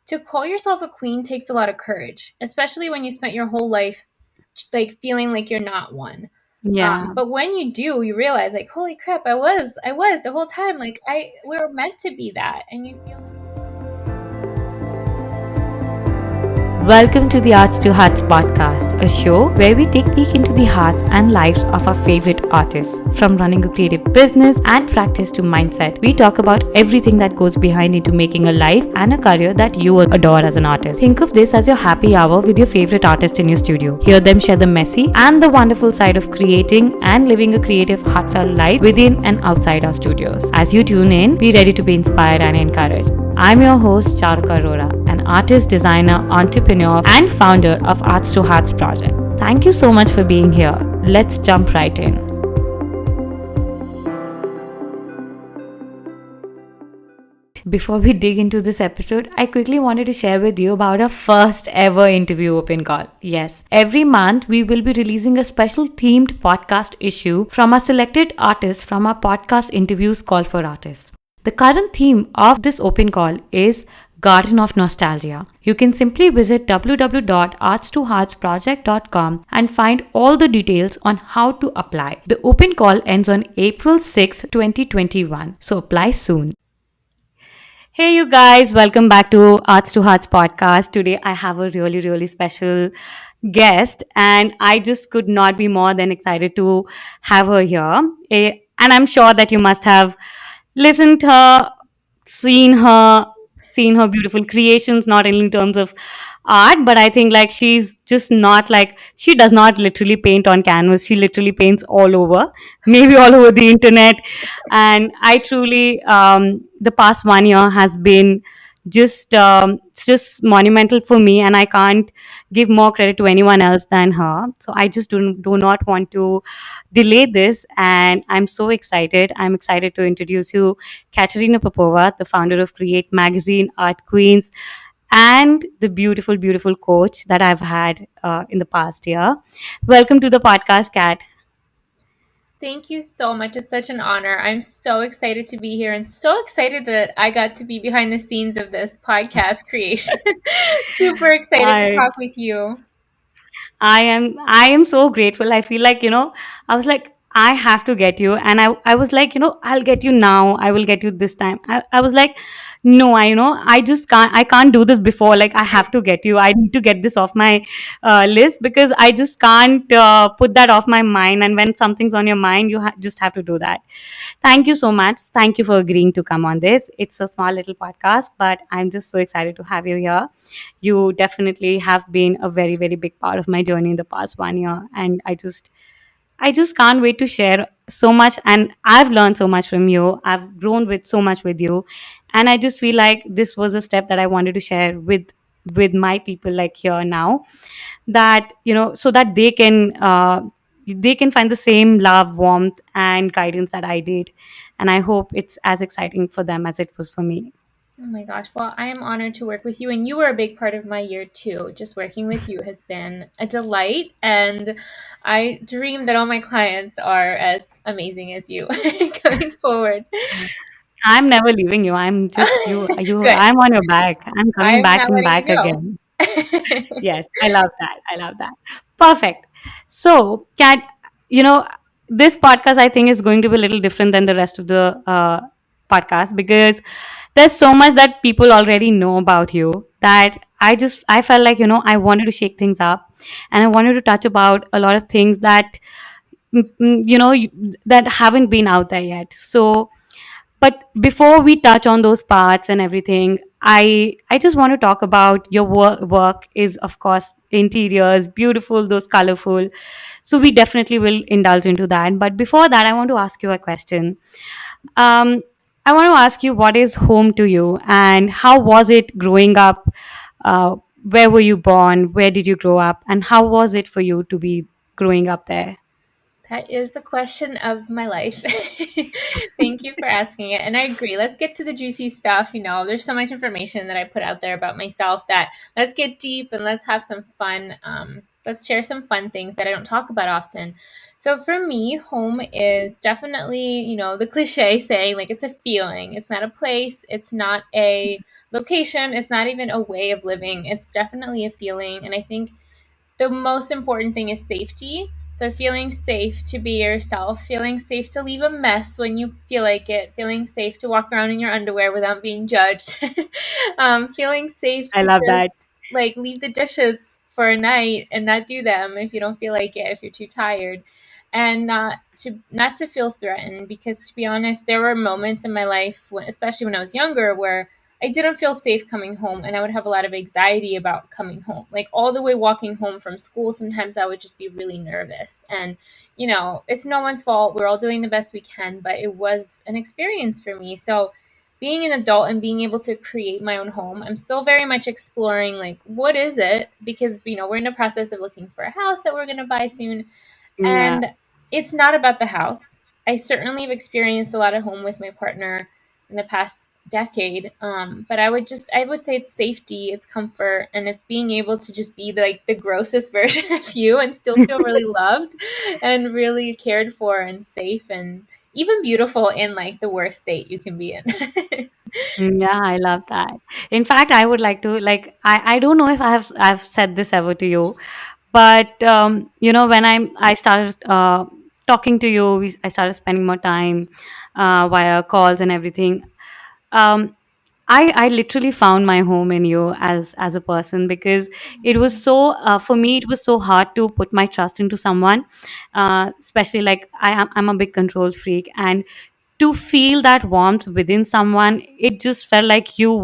to call yourself a queen takes a lot of courage, especially when you spent your whole life like feeling like you're not one. Yeah. But when you do, you realize like, holy crap, I was the whole time. Like we were meant to be that, and you feel. Welcome to the Arts to Hearts podcast, a show where we take a peek into the hearts and lives of our favorite artists. From running a creative business and practice to mindset, we talk about everything that goes behind into making a life and a career that you adore as an artist. Think of this as your happy hour with your favorite artist in your studio. Hear them share the messy and the wonderful side of creating and living a creative, heartfelt life within and outside our studios. As you tune in, be ready to be inspired and encouraged. I'm your host, Charuka Arora, an artist, designer, entrepreneur, and founder of Arts to Hearts project. Thank you so much for being here. Let's jump right in. Before we dig into this episode, I quickly wanted to share with you about our first ever interview open call. Yes, every month we will be releasing a special themed podcast issue from our selected artists from our podcast interviews call for artists. The current theme of this open call is Garden of Nostalgia. You can simply visit www.arts2heartsproject.com and find all the details on how to apply. The open call ends on April 6, 2021, so apply soon. Hey, you guys, welcome back to Arts to Hearts podcast. Today, I have a really, really special guest, and I just could not be more than excited to have her here. And I'm sure that you must have listened to her, seen her, seen her beautiful creations, not only in terms of art, but I think like she's just not like she does not literally paint on canvas. She literally paints all over, maybe all over the internet. And I truly, the past 1 year has been it's just monumental for me, and I can't give more credit to anyone else than her. So I just do not want to delay this, and I'm so excited. I'm excited to introduce you Katerina Popova, the founder of Create Magazine, Art Queens, and the beautiful, beautiful coach that I've had in the past year. Welcome to the podcast, Kat. Thank you so much. It's such an honor. I'm so excited to be here and so excited that I got to be behind the scenes of this podcast creation. Super excited to I talk with you. I am so grateful. I feel like, I was like, I have to get you. And I was like, I'll get you now. I will get you this time. I was like, no, I can't do this before. Like, I have to get you. I need to get this off my list because I just can't put that off my mind. And when something's on your mind, you just have to do that. Thank you so much. Thank you for agreeing to come on this. It's a small little podcast, but I'm just so excited to have you here. You definitely have been a very, very big part of my journey in the past 1 year. And I just can't wait to share so much. And I've learned so much from you. I've grown with so much with you. And I just feel like this was a step that I wanted to share with my people like here now, that so that they can find the same love, warmth, and guidance that I did. And I hope it's as exciting for them as it was for me. Oh my gosh. Well, I am honored to work with you, and you were a big part of my year too. Just working with you has been a delight, and I dream that all my clients are as amazing as you coming forward. I'm never leaving you. I'm just you. Good. I'm on your back. I'm coming I'm back not and letting back you go. again. Yes, I love that. I love that. Perfect. So, Kat, you know, this podcast I think is going to be a little different than the rest of the podcast because there's so much that people already know about you that I felt like I wanted to shake things up, and I wanted to touch about a lot of things that that haven't been out there yet. So but before we touch on those parts and everything, I just want to talk about your work is of course interiors, beautiful, those colorful. So we definitely will indulge into that. But before that, I want to ask you a question. Um, I want to ask you what is home to you and how was it growing up? Where were you born? Where did you grow up? And how was it for you to be growing up there? That is the question of my life. Thank you for asking it. And I agree. Let's get to the juicy stuff. There's so much information that I put out there about myself that let's get deep and let's have some fun. Let's share some fun things that I don't talk about often. So for me, home is definitely, the cliche saying like it's a feeling. It's not a place. It's not a location. It's not even a way of living. It's definitely a feeling. And I think the most important thing is safety. So feeling safe to be yourself, feeling safe to leave a mess when you feel like it, feeling safe to walk around in your underwear without being judged, feeling safe I to love that. just like leave the dishes for a night and not do them if you don't feel like it, if you're too tired, and not to feel threatened. Because to be honest, there were moments in my life, when, especially when I was younger, where I didn't feel safe coming home, and I would have a lot of anxiety about coming home. Like all the way walking home from school, sometimes I would just be really nervous. And, it's no one's fault. We're all doing the best we can, but it was an experience for me. So, being an adult and being able to create my own home, I'm still very much exploring like what is it, because we're in the process of looking for a house that we're going to buy soon, Yeah. and it's not about the house. I certainly have experienced a lot of home with my partner in the past decade. But I would say it's safety, it's comfort, and it's being able to just be like the grossest version of you and still feel really loved and really cared for and safe and even beautiful in like the worst state you can be in. Yeah, I love that. In fact, I would like to I don't know if I've said this ever to you, but when I started talking to you, I started spending more time via calls and everything. Um, I literally found my home in you as a person, because it was so for me it was so hard to put my trust into someone, especially like I'm a big control freak, and to feel that warmth within someone, it just felt like you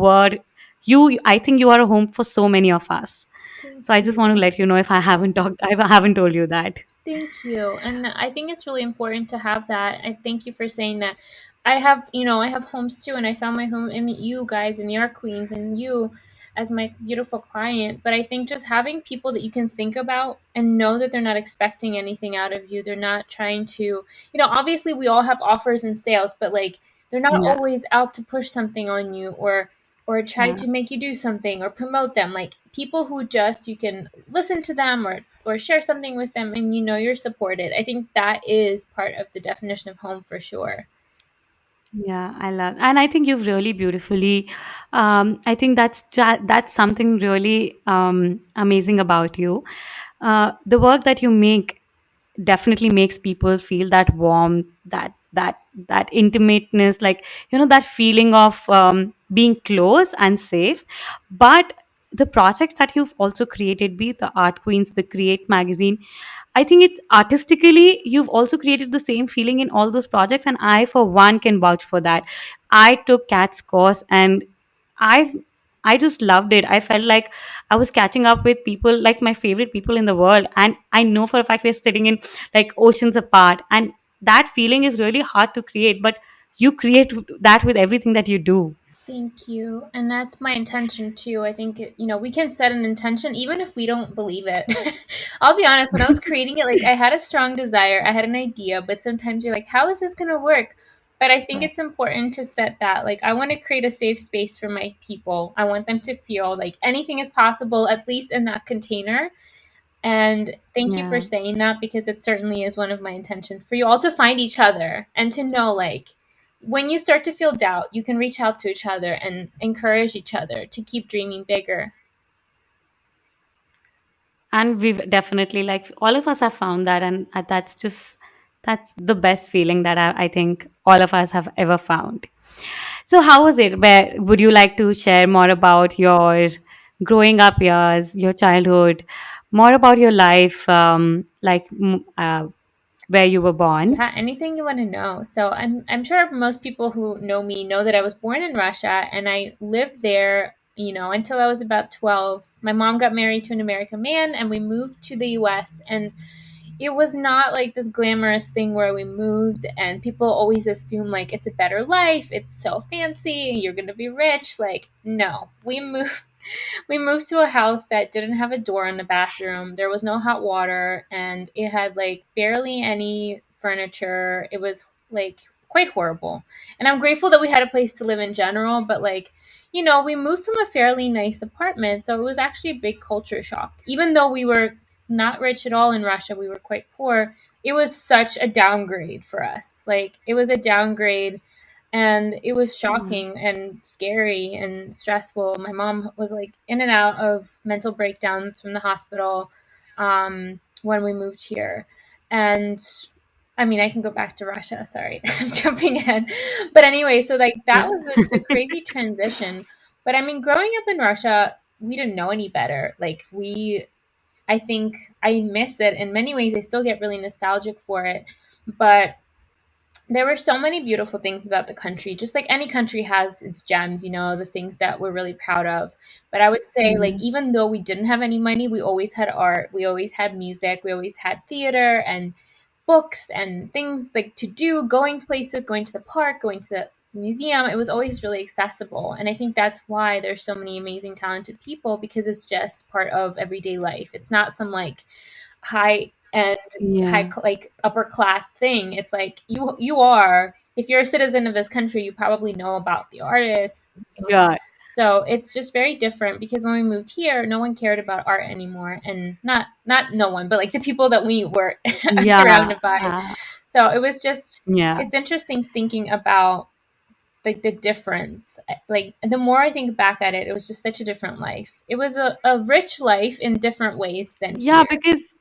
I think you are a home for so many of us. Thank So I just want to you. let you know, if I haven't told you that. Thank you. And I think it's really important to have that. I thank you for saying that. I have homes too, and I found my home in you guys, in your queens, and you as my beautiful client. But I think just having people that you can think about and know that they're not expecting anything out of you. They're not trying to, obviously we all have offers and sales, but like they're not Yeah, always out to push something on you or try yeah. to make you do something or promote them. Like people who just you can listen to them or share something with them and you're supported. I think that is part of the definition of home for sure. Yeah, I love, and I think you've really beautifully. I think that's something really amazing about you. The work that you make definitely makes people feel that warmth, that intimateness, like that feeling of being close and safe. But the projects that you've also created, be it the Art Queens, the Create magazine, I think it's artistically, you've also created the same feeling in all those projects. And I, for one, can vouch for that. I took CAT's course, and I I just loved it. I felt like I was catching up with people, like my favorite people in the world. And I know for a fact we're sitting in like oceans apart. And that feeling is really hard to create, but you create that with everything that you do. Thank you. And that's my intention too. I think, we can set an intention even if we don't believe it. I'll be honest, when I was creating it, like I had a strong desire, I had an idea, but sometimes you're like, how is this going to work? But I think it's important to set that. Like, I want to create a safe space for my people. I want them to feel like anything is possible, at least in that container. And thank you for Yeah. saying that, because it certainly is one of my intentions for you all to find each other and to know like when you start to feel doubt, you can reach out to each other and encourage each other to keep dreaming bigger. And we've definitely, like, all of us have found that. And that's the best feeling that I think all of us have ever found. So how was it? Where would you like to share more about your growing up years, your childhood, more about your life, where you were born? Yeah, anything you want to know. So I'm sure most people who know me know that I was born in Russia and I lived there, until I was about 12. My mom got married to an American man and we moved to the US, and it was not like this glamorous thing where we moved and people always assume like it's a better life, it's so fancy, you're going to be rich. Like no, we moved to a house that didn't have a door in the bathroom. There was no hot water, and it had like barely any furniture. It was like quite horrible. And I'm grateful that we had a place to live in general, but like, we moved from a fairly nice apartment, so it was actually a big culture shock. Even though we were not rich at all in Russia, we were quite poor. It was such a downgrade for us. Like, it was a downgrade And it was Yeah. shocking and scary and stressful. My mom was like in and out of mental breakdowns from the hospital when we moved here. And I mean, I can go back to Russia. Sorry, I'm jumping ahead. But anyway, so like that Yeah. was the crazy transition. But I mean, growing up in Russia, we didn't know any better. I think I miss it in many ways. I still get really nostalgic for it. But there were so many beautiful things about the country, just like any country has its gems, the things that we're really proud of. But I would say, like, Mhm. even though we didn't have any money, we always had art, we always had music, we always had theater and books and things like to do, going places, going to the park, going to the museum. It was always really accessible. And I think that's why there's so many amazing, talented people, because it's just part of everyday life. It's not some like high end Yeah. like upper class thing. It's like you are, if you're a citizen of this country, you probably know about the artists. Yeah. So it's just very different, because when we moved here, no one cared about art anymore, and not no one, but like the people that we were are Yeah. surrounded by. So it was just, Yeah. it's interesting thinking about like the difference. Like the more I think back at it, it was just such a different life. It was a rich life in different ways than Yeah, here. because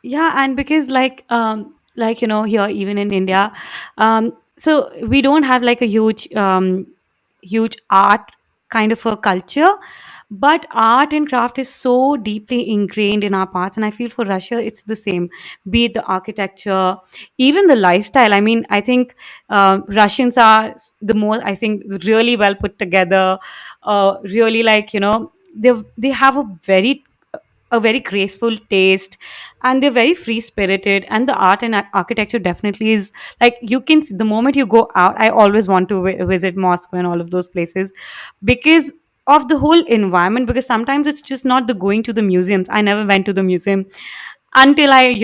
yeah, and because like here even in India, so we don't have like a huge art kind of a culture, but art and craft is so deeply ingrained in our parts, and I feel for Russia it's the same. Be it the architecture, even the lifestyle. I mean, I think Russians are the most, I think, really well put together. Really, like they have a very graceful taste, and they're very free spirited, and the art and architecture definitely is like, you can the moment you go out, I always want to visit Moscow and all of those places, because of the whole environment. Because sometimes it's just not the going to the museums. I never went to the museum until I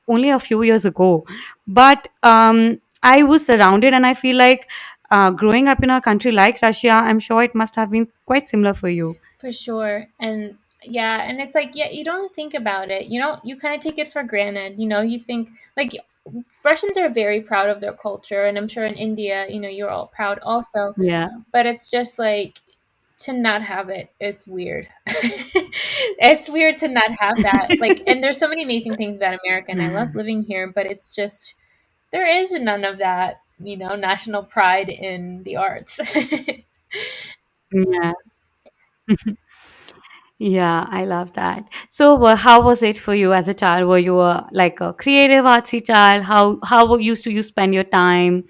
only a few years ago, but I was surrounded, and I feel like growing up in a country like Russia, I'm sure it must have been quite similar for you. For sure. And yeah, and it's like, yeah, you don't think about it. You kind of take it for granted. You think like Russians are very proud of their culture, and I'm sure in India, you're all proud also. Yeah. But it's just like, to not have it is weird. It's weird to not have that. Like, and there's so many amazing things about America, and I love living here, but it's just, there is none of that, national pride in the arts. Yeah. Yeah, I love that. So, how was it for you as a child? Were you like a creative, artsy child? How used to you spend your time?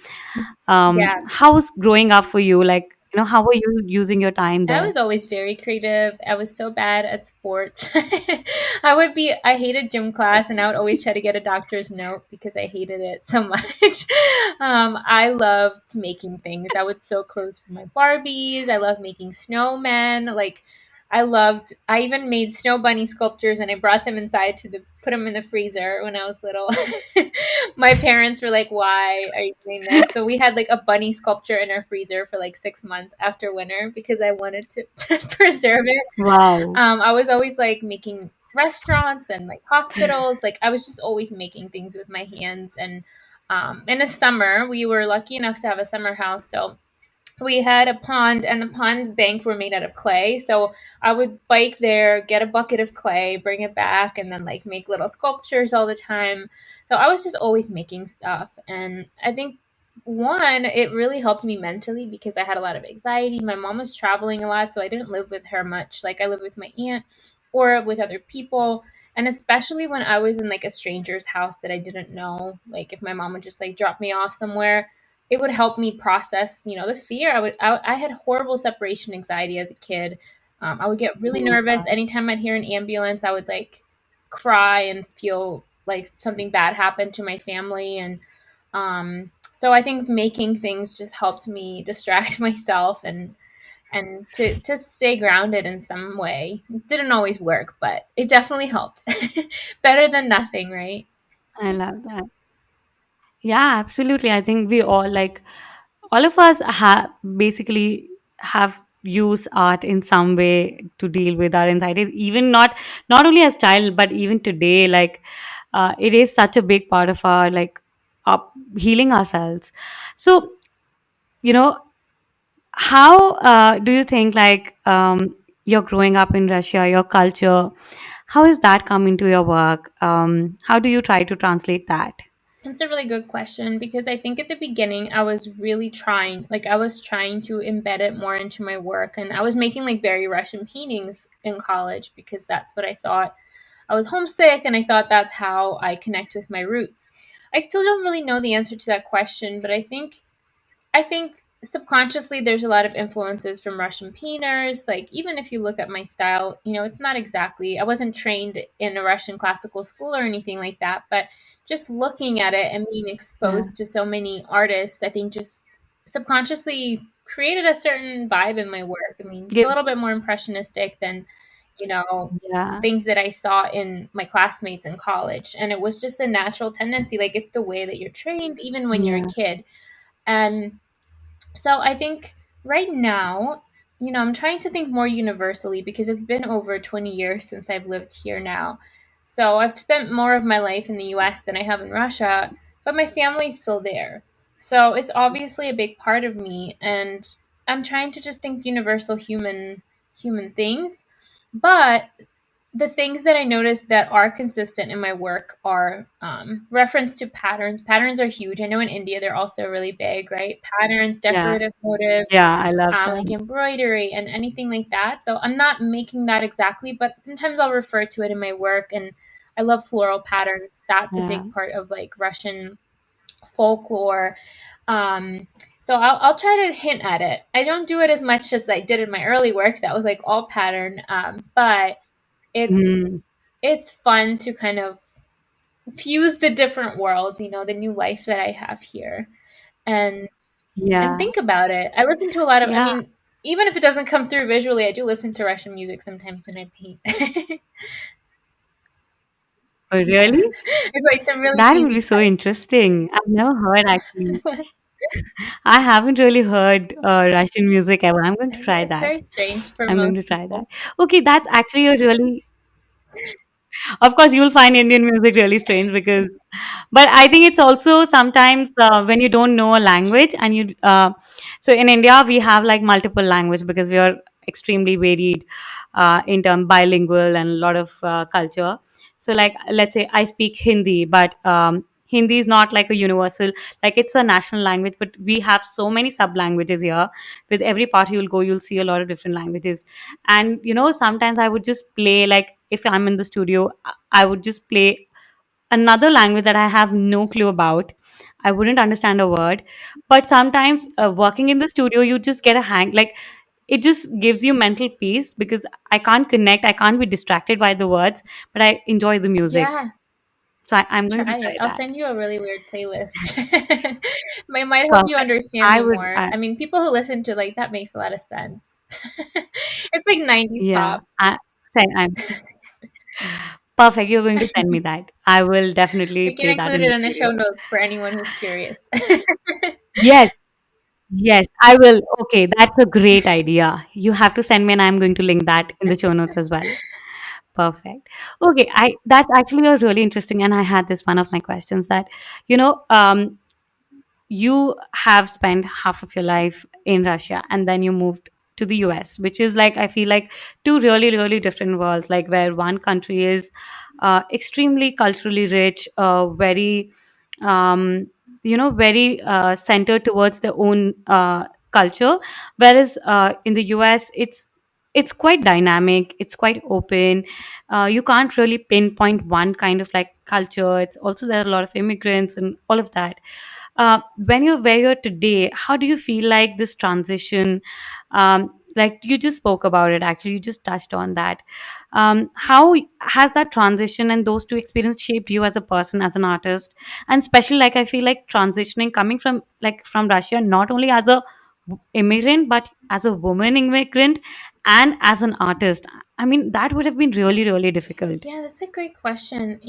Yeah. How was growing up for you? Like, how were you using your time I there? was always very creative. I was so bad at sports. I hated gym class, and I would always try to get a doctor's note because I hated it so much. I loved making things. I would sew clothes for my Barbies. I loved making snowmen. Like, I even made snow bunny sculptures, and I brought them inside put them in the freezer when I was little. My parents were like, "Why are you doing this?" So we had like a bunny sculpture in our freezer for like 6 months after winter, because I wanted to preserve it. Wow. I was always like making restaurants and like hospitals. Like, I was just always making things with my hands. And in the summer, we were lucky enough to have a summer house. So we had a pond, and the pond bank were made out of clay. So I would bike there, get a bucket of clay, bring it back, and then like make little sculptures all the time. So I was just always making stuff. And I think, one, it really helped me mentally because I had a lot of anxiety. My mom was traveling a lot, so I didn't live with her much. Like, I lived with my aunt or with other people. And especially when I was in like a stranger's house that I didn't know, like if my mom would just like drop me off somewhere, it would help me process, the fear. I had horrible separation anxiety as a kid. I would get really Oh, nervous God. anytime I'd hear an ambulance. I would like cry and feel like something bad happened to my family. And so I think making things just helped me distract myself, and to stay grounded in some way. It didn't always work, but it definitely helped. Better than nothing, right? I love that. Yeah, absolutely. I think we all like all of us have basically have used art in some way to deal with our anxieties, even not only as child but even today. Like, it is such a big part of our like up healing ourselves. So, you know, how do you think, like, you're growing up in Russia, your culture, how is that come into your work? How do you try to translate that? It's a really good question because I think at the beginning I was really trying, like I was trying to embed it more into my work, and I was making like very Russian paintings in college because that's what I thought. I was homesick and I thought that's how I connect with my roots. I still don't really know the answer to that question, but I think subconsciously there's a lot of influences from Russian painters. Like even if you look at my style, it's not exactly, I wasn't trained in a Russian classical school or anything like that, but just looking at it and being Yeah. exposed to so many artists, I think just subconsciously created a certain vibe in my work. I mean, it's a Gives little bit more impressionistic than, you know, Yeah. things that I saw in my classmates in college. And it was just a natural tendency. Like it's the way that you're trained even when you're a Yeah. kid. And so I think right now, I'm trying to think more universally because it's been over 20 years since I've lived here now. So I've spent more of my life in the US than I have in Russia, but my family's still there. So it's obviously a big part of me, and I'm trying to just think universal human things. But the things that I noticed that are consistent in my work are reference to patterns. Patterns are huge. I know in India they're also really big, right? Patterns, Yeah. decorative motifs, Yeah, I love like them. embroidery and anything like that. So I'm not making that exactly, but sometimes I'll refer to it in my work. And I love floral patterns. That's a Yeah. big part of like Russian folklore. Um, so I'll try to hint at it. I don't do it as much as I did in my early work. That was like all pattern. But it's Mm, it's fun to kind of fuse the different worlds, the new life that I have here, and yeah. think about it. I listen to a lot of, I Yeah. mean, even if it doesn't come through visually, I do listen to Russian music sometimes when I paint. Oh, really? It's like the really That will easy be so interesting. I've never heard actually. type. I haven't really heard Russian music ever. I'm going to try It's that. very strange for I'm going most to try that. people. Okay, that's actually a really, of course, you'll find Indian music really strange because, but I think it's also sometimes when you don't know a language and so in India, we have like multiple language because we are extremely varied in term bilingual and a lot of culture. So like, let's say I speak Hindi, but Hindi is not like a universal, like it's a national language, but we have so many sub languages here. With every part you'll go, you'll see a lot of different languages. And sometimes I would just play, like if I'm in the studio, I would just play another language that I have no clue about. I wouldn't understand a word. But sometimes working in the studio, you just get a hang, like it just gives you mental peace because I can't connect, I can't be distracted by the words, but I enjoy the music. Yeah, So I'm going to try it. try I'll that. send you a really weird playlist. It might help you Perfect. understand I me would, more. I mean, people who listen to like that makes a lot of sense. It's like 90s yeah, pop. I'm perfect. You're going to send me that. I will definitely We can play that include in it the in the show studio. notes for anyone who's curious. Yes, yes, I will. Okay, that's a great idea. You have to send me, and I'm going to link that in the show notes as well. Perfect. Okay, I that's actually a really interesting, and I had this one of my questions that, you know, um, you have spent half of your life in Russia and then you moved to the US, which is like, I feel like two really, really different worlds, like where one country is extremely culturally rich, very, um, very centered towards their own culture. Whereas in the US, it's quite dynamic, it's quite open. You can't really pinpoint one kind of like culture. It's also, there are a lot of immigrants and all of that. When you're where you're today, how do you feel like this transition? Like you just spoke about it, actually, you just touched on that. How has that transition and those two experiences shaped you as a person, as an artist, and especially like I feel like transitioning coming from from Russia, not only as a immigrant but as a woman immigrant and as an artist. I mean, that would have been really, really difficult. Yeah, that's a great question.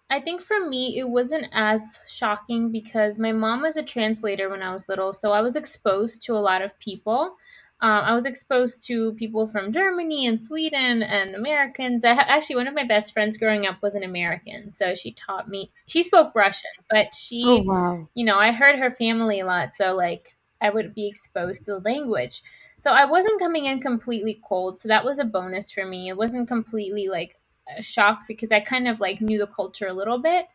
I think for me it wasn't as shocking because my mom was a translator when I was little, so I was exposed to a lot of people. I was exposed to people from Germany and Sweden and Americans. Actually, one of my best friends growing up was an American, so she taught me. She spoke Russian, but Oh, she, wow. I heard her family a lot, so like I would be exposed to the language. So I wasn't coming in completely cold, so that was a bonus for me. It wasn't completely like a shock because I kind of like knew the culture a little bit.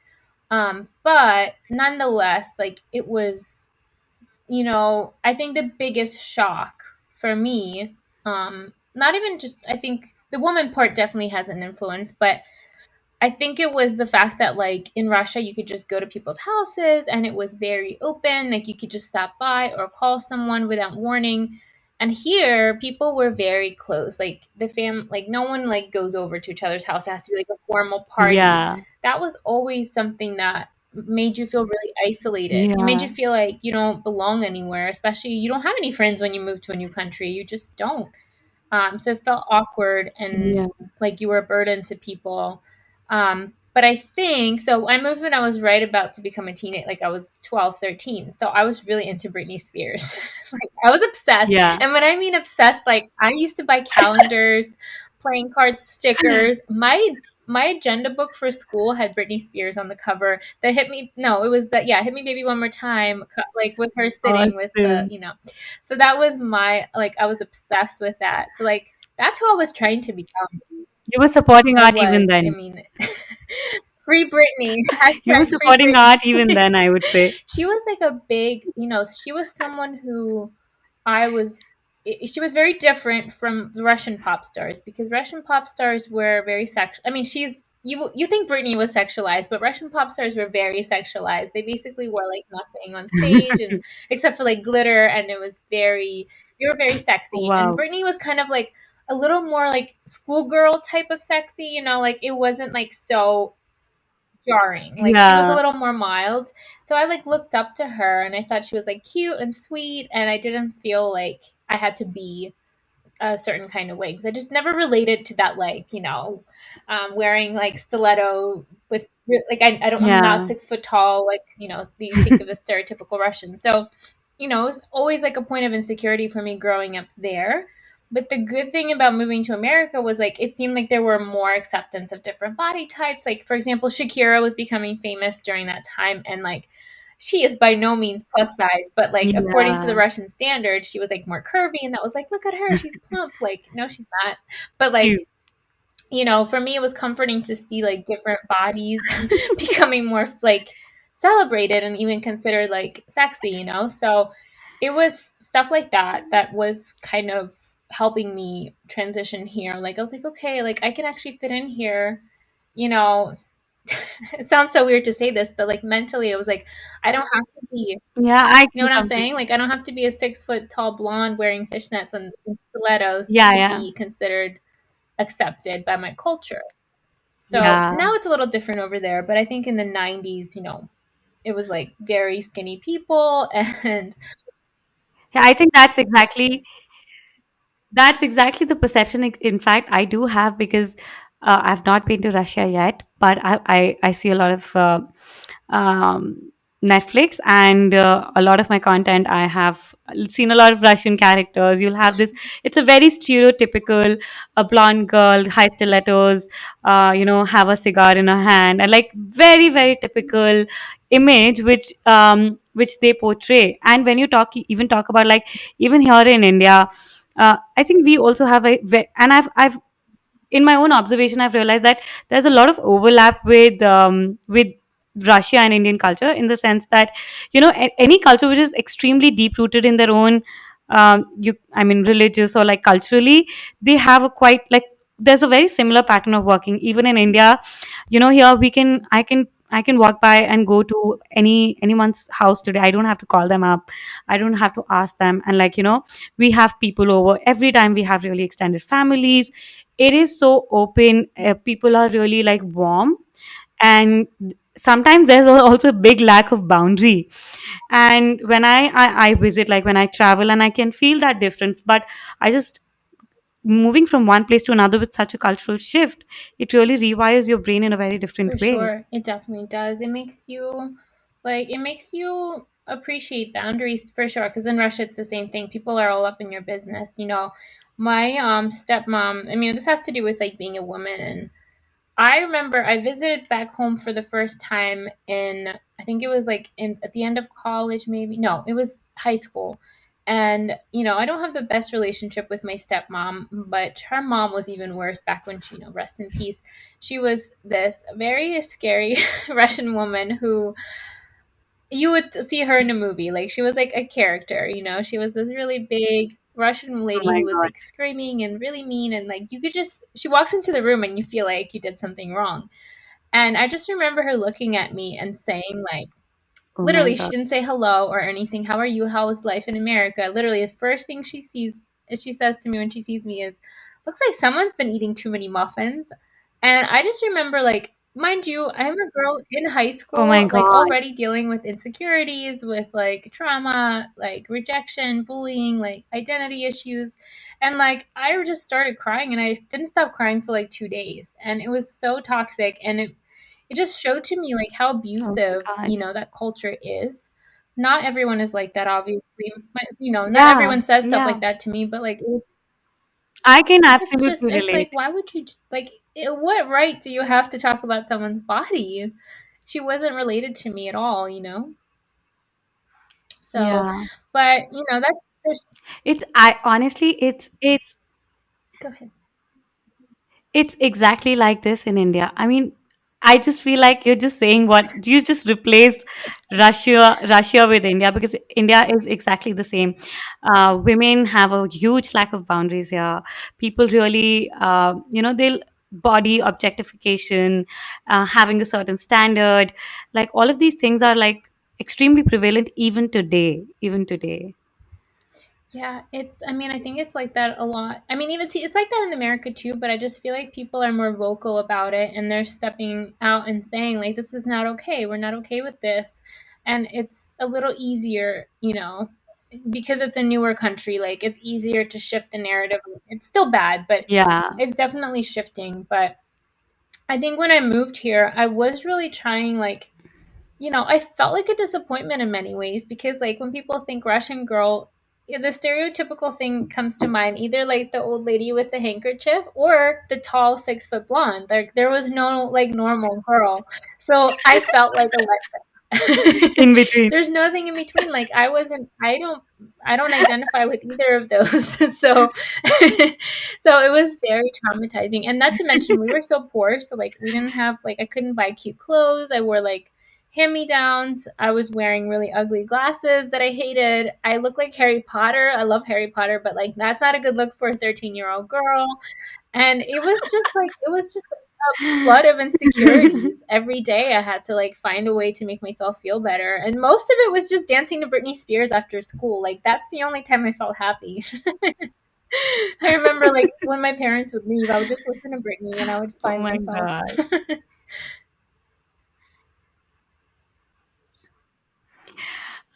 But nonetheless, like it was, I think the biggest shock for me, not even just, I think the woman part definitely has an influence, but I think it was the fact that, like, in Russia, you could just go to people's houses and it was very open. Like, you could just stop by or call someone without warning. And here, people were very close. Like, like, no one, like, goes over to each other's house. It has to be, like, a formal party. Yeah. That was always something that made you feel really isolated. It made you Yeah. feel like you don't belong anywhere, especially you don't have any friends when you move to a new country. You just don't. So it felt awkward and Yeah. like you were a burden to people. But I think so. I moved when I was right about to become a teenager, like I was 12, 13. So I was really into Britney Spears. Like I was obsessed. Yeah. And when I mean obsessed, like I used to buy calendars, playing cards, stickers. My agenda book for school had Britney Spears on the cover. That hit me. No, it was that. Yeah, hit me, baby, one more time. Like with her sitting with the, Awesome. so that was my, like, I was obsessed with that. So, like, that's who I was trying to become. You were supporting I art even was. I then. mean, free Britney. You were Hashtag free supporting art even Britney. then, I would say. She was like a big, she was someone who I was. She was very different from the Russian pop stars because Russian pop stars were very sexual. I mean, you think Britney was sexualized, but Russian pop stars were very sexualized. They basically wore like nothing on stage and except for like glitter, and it was very they were very sexy. And Wow. Britney was kind of like a little more like schoolgirl type of sexy, like it wasn't like so jarring. Like she was a Yeah. little more mild. So I like looked up to her and I thought she was like cute and sweet and I didn't feel like I had to be a certain kind of wigs. I just never related to that, like, wearing like stiletto with like I'm not Yeah. 6 foot tall, like, you think of the stereotypical Russian. So, it was always like a point of insecurity for me growing up there. But the good thing about moving to America was like it seemed like there were more acceptance of different body types. Like for example, Shakira was becoming famous during that time and like she is by no means plus size, but like according to the Yeah. Russian standard, she was like more curvy, and that was like, look at her, she's plump. Like, no, she's not. But She, like, for me, it was comforting to see like different bodies becoming more like celebrated and even considered like sexy, So it was stuff like that that was kind of helping me transition here. Like, I was like, okay, like I can actually fit in here, you know, it sounds so weird to say this, but like mentally, it was like, I don't have to be, yeah, I you know can what I'm saying? completely. Like, I don't have to be a 6 foot tall blonde wearing fishnets and stilettos Yeah, to yeah. be considered accepted by my culture. So Yeah. now it's a little different over there, but I think in the 90s, it was like very skinny people and Yeah, I think that's exactly the perception. In fact, I do have because I've not been to Russia yet, but I see a lot of um, Netflix and a lot of my content. I have seen a lot of Russian characters. You'll have this. It's a very stereotypical a blonde girl, high stilettos. Have a cigar in her hand, and like very very typical image which they portray. And when you even talk about like even here in India, I think we also have and I've in my own observation, I've realized that there's a lot of overlap with Russia and Indian culture in the sense that any culture which is extremely deep rooted in their own I mean religious or like culturally, they have a quite like there's a very similar pattern of working. Even in India, here I can walk by and go to anyone's house today. I don't have to call them up. I don't have to ask them. And like we have people over every time. We have really extended families. It is so open. People are really like warm, and sometimes there's also a big lack of boundary. And when I visit, like when I travel, and I can feel that difference. But I just moving from one place to another with such a cultural shift, it really rewires your brain in a very for different way. sure, it definitely does. It makes you appreciate boundaries for sure. Because in Russia, it's the same thing. People are all up in your business. My stepmom. I mean, this has to do with like being a woman, and I remember I visited back home for the first time in, I think it was like in at the end of college, maybe. No, it was high school. And I don't have the best relationship with my stepmom, but her mom was even worse back when she, rest in peace. She was this very scary Russian woman who you would see her in a movie. Like she was like a character. She was this really big Russian Oh lady my who was God. like screaming and really mean, and like you could just she walks into the room and you feel like you did something wrong. And I just remember her looking at me and saying like, Oh my literally, she God. didn't say hello or anything. How are you? How is life in America? Literally, the first thing she says to me when she sees me is, looks like someone's been eating too many muffins. And I just remember, like, mind you, I'm a girl in high Oh my school, like, God. already dealing with insecurities, with like trauma, like rejection, bullying, like identity issues. And like, I just started crying and I didn't stop crying for like 2 days. And it was so toxic. And it just showed to me like how Oh my abusive, God. that culture is. Not everyone is like that, obviously. Not Yeah. everyone says stuff like Yeah. that to me, but like I can it's just absolutely it's like, relate. why would you like what right do you have to talk about someone's body? She wasn't related to me at all. So, Yeah. but that's there's It's I honestly go ahead. it's exactly like this in India. I mean, I just feel like you're just saying what you just replaced Russia with India, because India is exactly the same. Women have a huge lack of boundaries here. People really, they'll body objectification, having a certain standard, like all of these things are like extremely prevalent even today. Even today. Yeah, I mean, I think it's like that a lot. I mean, even see, it's like that in America too, but I just feel like people are more vocal about it and they're stepping out and saying, like, this is not okay. We're not okay with this. And it's a little easier, because it's a newer country, like, it's easier to shift the narrative. It's still bad, but Yeah. it's definitely shifting. But I think when I moved here, I was really trying, like, I felt like a disappointment in many ways because, like, when people think Russian girl, the stereotypical thing comes to mind either like the old lady with the handkerchief or the tall 6 foot blonde. Like, there was no like normal girl. So I felt like a letdown. In between. There's nothing in between. Like, I don't identify with either of those. So so it was very traumatizing. And not to mention we were so poor, so like we didn't have like I couldn't buy cute clothes. I wore like hand me downs. I was wearing really ugly glasses that I hated. I look like Harry Potter. I love Harry Potter, but like that's not a good look for a 13-year-old girl. And it was just a flood of insecurities. Every day I had to like find a way to make myself feel better. And most of it was just dancing to Britney Spears after school. Like that's the only time I felt happy. I remember like when my parents would leave, I would just listen to Britney and I would Oh find my myself. God.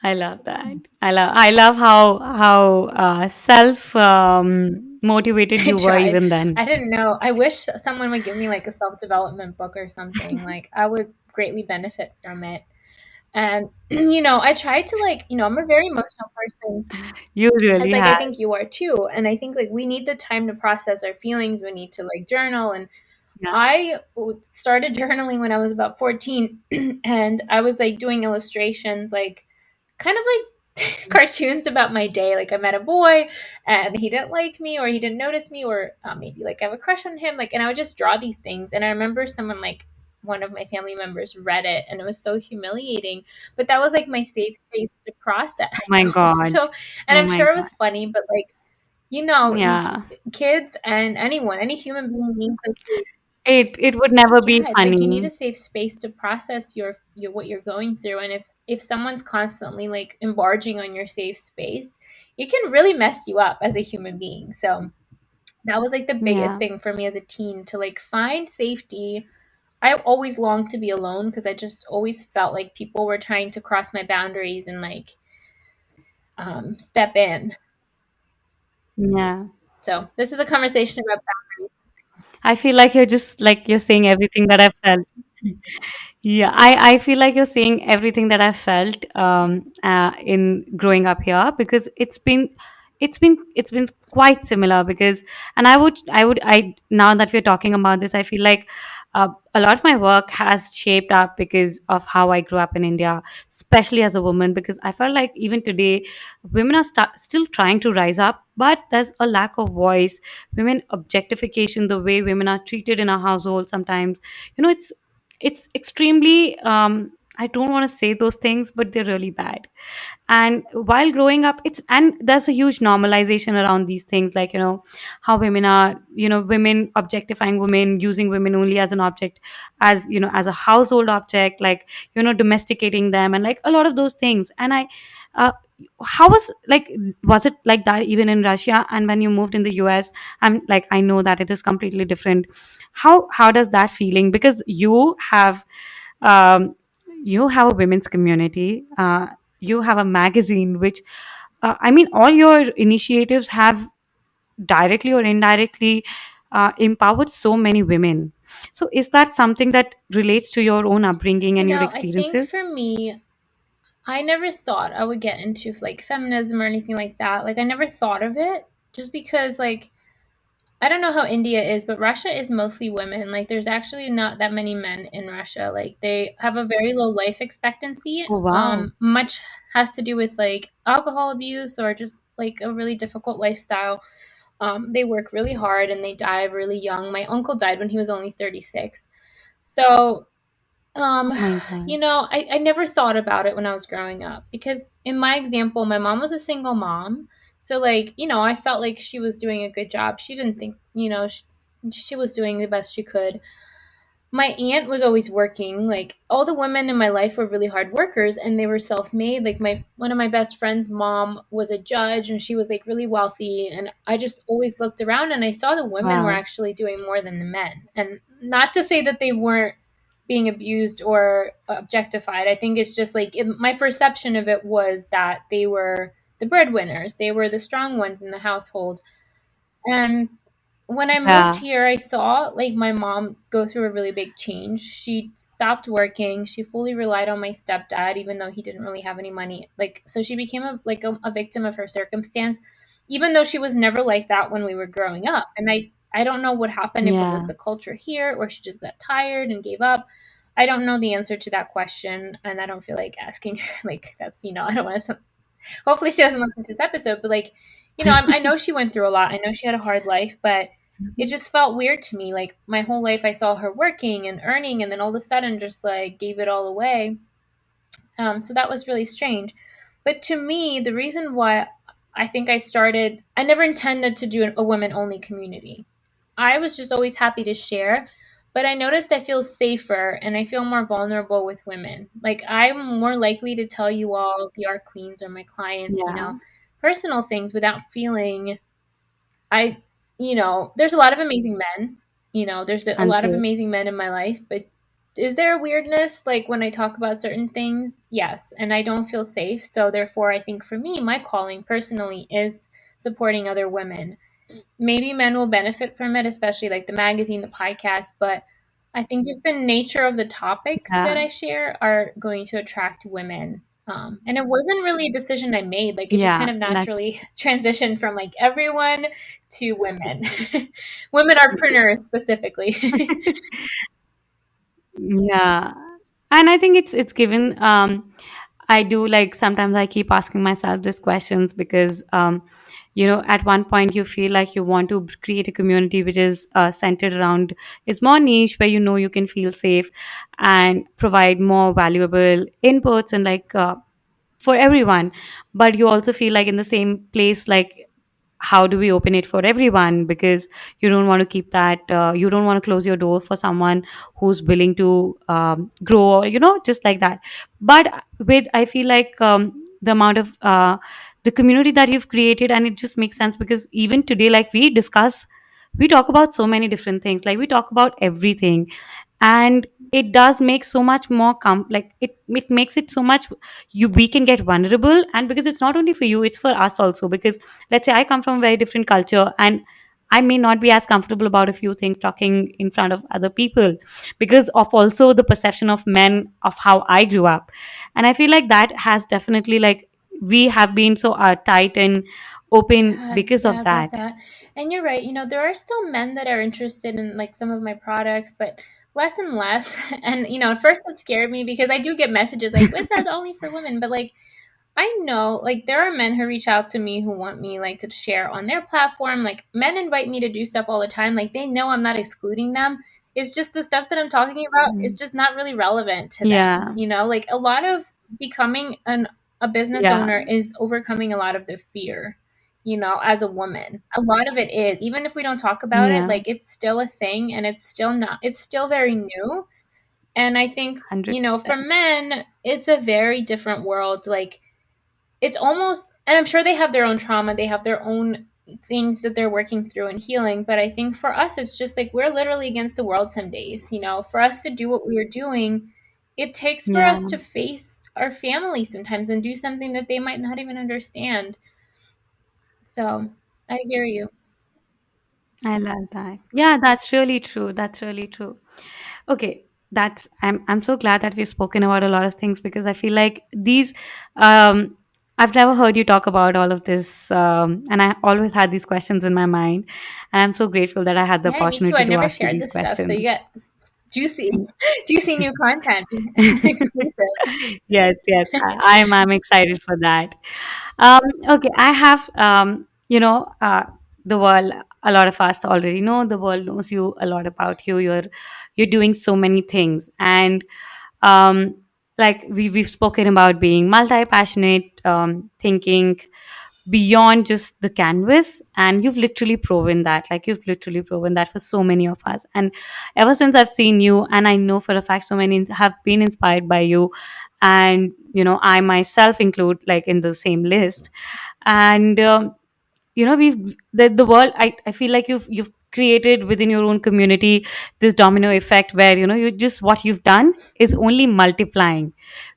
I love that. I love how self motivated I you were tried. even then. I didn't know. I wish someone would give me like a self development book or something. Like I would greatly benefit from it. And I tried to like, I'm a very emotional person, You as really like I have. think you are too. And I think like we need the time to process our feelings. We need to like journal. And Yeah. I started journaling when I was about 14 and I was like doing illustrations, like kind of like cartoons about my day. Like I met a boy and he didn't like me or he didn't notice me or maybe like I have a crush on him. Like, and I would just draw these things. And I remember someone like one of my family members read it and it was so humiliating. But that was like my safe space to process. Oh my I know. God. So, and Oh I'm my sure it God. was funny, but like, you know, you, Yeah. kids and anyone, any human being needs a safe. It would never be Yeah, it's like you need funny. a safe space to process your what you're going through, and if someone's constantly like embarging on your safe space, it can really mess you up as a human being. So that was like the biggest Yeah. thing for me as a teen, to like find safety. I always longed to be alone because I just always felt like people were trying to cross my boundaries and like step in. Yeah. So this is a conversation about I feel like you're just like you're saying everything that I felt. Yeah, I feel like you're saying everything that I felt in growing up here, because it's been quite similar. Because, and I now that we're talking about this, I feel like a lot of my work has shaped up because of how I grew up in India, especially as a woman. Because I felt like even today, women are still trying to rise up, but there's a lack of voice. Women objectification, the way women are treated in our household, sometimes, it's extremely, I don't want to say those things, but they're really bad. And while growing up, and there's a huge normalization around these things, like, how women are, women objectifying women, using women only as an object, as as a household object, like, domesticating them, and like a lot of those things. And I uh, how was it like that even in Russia? And when you moved in the US, I'm like, I know that it is completely different. How does that feeling, because um, you have a women's community, you have a magazine, which, I mean, all your initiatives have directly or indirectly empowered so many women. So is that something that relates to your own upbringing and your I think experiences? for me, I never thought I would get into like feminism or anything like that. Like I never thought of it just because like I don't know how India is, but Russia is mostly women. Like there's actually not that many men in Russia. Like they have a very low life expectancy. Oh, wow. Much has to do with like alcohol abuse or just like a really difficult lifestyle. They work really hard and they die really young. My uncle died when he was only 36. So um, Oh my god. I never thought about it when I was growing up because in my example, my mom was a single mom. So like, I felt like she was doing a good job. She didn't think, she was doing the best she could. My aunt was always working. Like all the women in my life were really hard workers and they were self-made. Like my one of my best friends' mom was a judge and she was like really wealthy and I just always looked around and I saw the women were Wow. actually doing more than the men. And not to say that they weren't being abused or objectified. I think it's just like my perception of it was that they were the breadwinners. They were the strong ones in the household. And when I moved Yeah. here, I saw like my mom go through a really big change. She stopped working. She fully relied on my stepdad, even though he didn't really have any money. Like, so she became a victim of her circumstance, even though she was never like that when we were growing up. And I don't know what happened, if it was Yeah. the culture here or she just got tired and gave up. I don't know the answer to that question, and I don't feel like asking her. Like, that's, I don't want to, hopefully she doesn't listen to this episode, but like, I know she went through a lot. I know she had a hard life, but it just felt weird to me. Like my whole life I saw her working and earning and then all of a sudden just like gave it all away. So that was really strange. But to me, the reason why I think I never intended to do a women only community. I was just always happy to share, but I noticed I feel safer and I feel more vulnerable with women. Like I'm more likely to tell you all, the art queens or my clients, Yeah. personal things without feeling I, there's a lot of amazing men. There's a lot of Unsafe. amazing men in my life, but is there a weirdness like when I talk about certain things? Yes, and I don't feel safe. So therefore, I think for me, my calling personally is supporting other women. Maybe men will benefit from it, especially like the magazine, the podcast, but I think just the nature of the topics that Yeah. I share are going to attract women. And it wasn't really a decision I made. Like it just kind Yeah. of That's naturally transitioned from like everyone to women, women entrepreneurs specifically. Yeah. And I think it's given, I do, like, sometimes I keep asking myself these questions because, at one point you feel like you want to create a community which is centered around, is more niche, where you can feel safe and provide more valuable inputs, and like, for everyone. But you also feel like in the same place, like, how do we open it for everyone? Because you don't want to keep that, you don't want to close your door for someone who's willing to grow, or just like that. But with, I feel like, the amount of the community that you've created, and it just makes sense, because even today, like, we talk about so many different things, like we talk about everything. And it does make so much more like, it makes it so much, we can get vulnerable. And because it's not only for you, it's for us also. Because let's say I come from a very different culture, and I may not be as comfortable about a few things talking in front of other people because of also the perception of men of how I grew up. And I feel like that has definitely like we have been so tight and open because Yeah, of I get that. that. And you're right. There are still men that are interested in like some of my products, but less and less. And at first it scared me because I do get messages like, "What's that only for women?" But like I know, like, there are men who reach out to me who want me, like, to share on their platform. Like, men invite me to do stuff all the time. Like, they know I'm not excluding them. It's just the stuff that I'm talking about is Mhm. just not really relevant to them. Yeah. Like a lot of becoming a business Yeah. owner is overcoming a lot of the fear. As a woman, a lot of it is. Even if we don't talk about it, Yeah. like it's still a thing, and it's still not. It's still very new. And I think for 100%. men, it's a very different world. Like it's almost, and I'm sure they have their own trauma, they have their own things that they're working through and healing, but I think for us it's just like we're literally against the world some days. For us to do what we are doing, it takes for Yeah. us to face our family sometimes and do something that they might not even understand. So I hear you. I love that. Yeah, that's really true. That's really true. Okay, that's I'm so glad that we've spoken about a lot of things because I feel like these um I've never heard you talk about all of this and I always had these questions in my mind and I'm so grateful that I had the Yeah, me too. I opportunity to never ask you shared these this stuff, so you questions. get juicy juicy new content. Exclusive. Yes, yes, I'm excited for that. Okay, I have, the world. A lot of us already know the world knows you a lot about you. You're doing so many things, and um, like we've spoken about being multi passionate, thinking beyond just the canvas, and you've literally proven that. Like you've literally proven that for so many of us, and ever since I've seen you, and I know for a fact so many have been inspired by you, and I myself include like in the same list and we've the world I feel like you've created within your own community this domino effect where you just what you've done is only multiplying,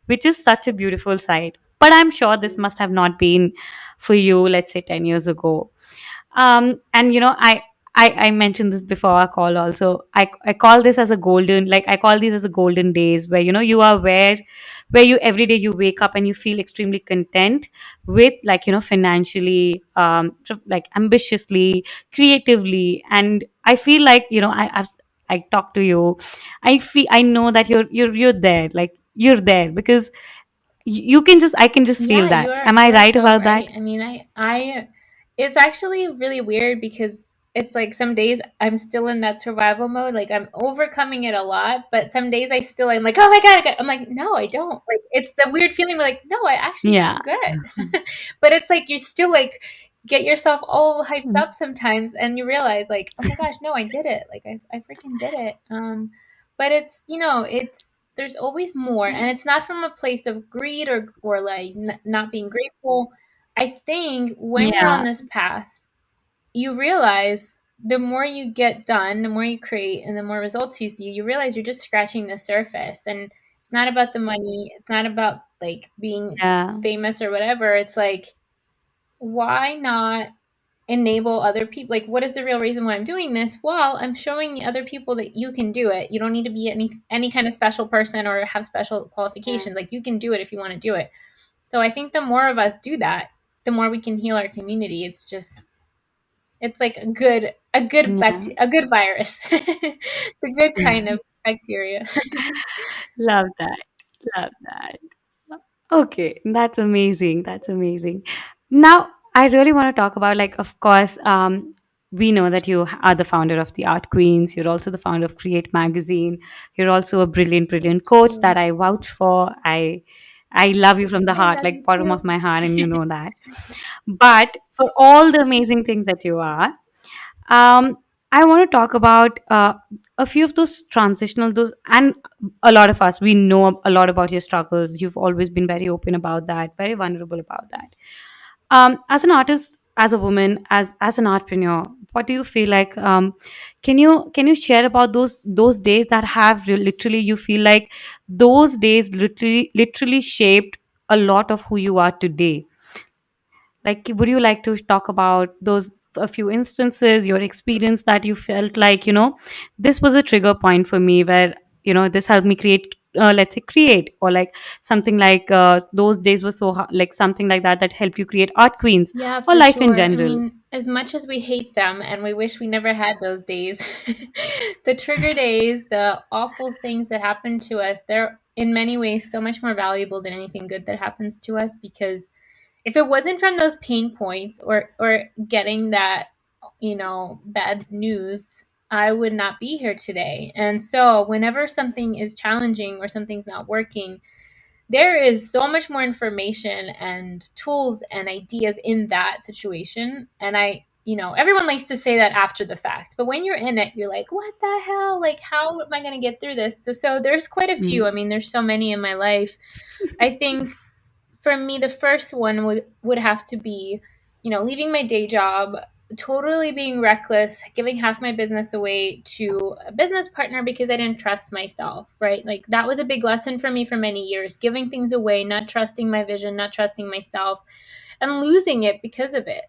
which is such a beautiful sight. But I'm sure this must have not been for you, let's say 10 years ago. And I mentioned this before our call also. I call this as a golden, like I call these as a golden days where you are where you every day you wake up and you feel extremely content with like financially like ambitiously, creatively. And I feel like I talk to you, I know that you're there, like you're there because you can just I can just feel Yeah, you that. are Am you I are right so about that? right. I mean, I it's actually really weird because it's like some days I'm still in that survival mode, like I'm overcoming it a lot, but some days I'm like, "Oh my God, I'm like, "No, I don't." Like it's a weird feeling where like, "No, I actually Yeah. am good." But it's like you still like get yourself all hyped up sometimes and you realize like, "Oh my gosh, no, I did it." Like I freaking did it. But it's there's always more, and it's not from a place of greed or like not being grateful. I think when you're on Yeah. this path, you realize the more you get done, the more you create, and the more results you see, you realize you're just scratching the surface. And it's not about the money. It's not about like being Yeah. famous or whatever. It's like, why not enable other people? Like, what is the real reason why I'm doing this? Well, I'm showing the other people that you can do it. You don't need to be any kind of special person or have special Yeah. qualifications. Like, you can do it if you want to do it. So I think the more of us do that, the more we can heal our community. It's like Yeah. a good virus. The good kind of bacteria. Love that. Love that. Okay, that's amazing. That's amazing. Now, I really want to talk about, like, of course, we know that you are the founder of the Art Queens. You're also the founder of Create Magazine. You're also a brilliant, brilliant coach that Mm. I vouch for. I love you from the I heart, love like you bottom too. of my heart, and you know that. But for all the amazing things that you are, um, I want to talk about a few of those transitional, those, and a lot of us, we know a lot about your struggles. You've always been very open about that, very vulnerable about that. As an artist, as a woman, as an entrepreneur, what do you feel like? Can you share about those days that have literally you feel like those days literally shaped a lot of who you are today? Like, would you like to talk about those a few instances, your experience that you felt like, this was a trigger point for me where, this helped me create, let's say create, or like something like, those days were so like something like that that helped you create art queens Yeah, or for life in sure. I general. mean, as much as we hate them and we wish we never had those days, the trigger days, the awful things that happen to us, they're in many ways so much more valuable than anything good that happens to us, because if it wasn't from those pain points or getting that, bad news, I would not be here today. And so whenever something is challenging or something's not working, there is so much more information and tools and ideas in that situation. And everyone likes to say that after the fact, but when you're in it, you're like, what the hell? Like, how am I going to get through this? So there's quite a few. I Mm. mean, there's so many in my life. I think for me, the first one would have to be, leaving my day job, totally being reckless, giving half my business away to a business partner because I didn't trust myself, right? Like that was a big lesson for me for many years, giving things away, not trusting my vision, not trusting myself, and losing it because of it,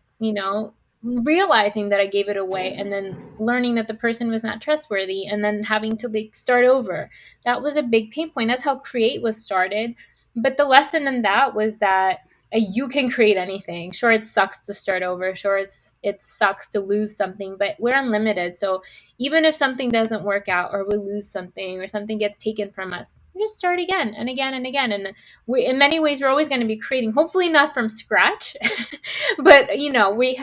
realizing that I gave it away and then learning that the person was not trustworthy and then having to like start over. That was a big pain point. That's how Create was started. But the lesson in that was that you can create anything. Sure, it sucks to start over. Sure, it sucks to lose something, but we're unlimited. So even if something doesn't work out or we lose something or something gets taken from us, we just start again and again and again. And in many ways, we're always going to be creating, hopefully not from scratch, but we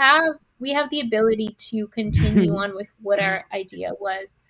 have the ability to continue on with what our idea was.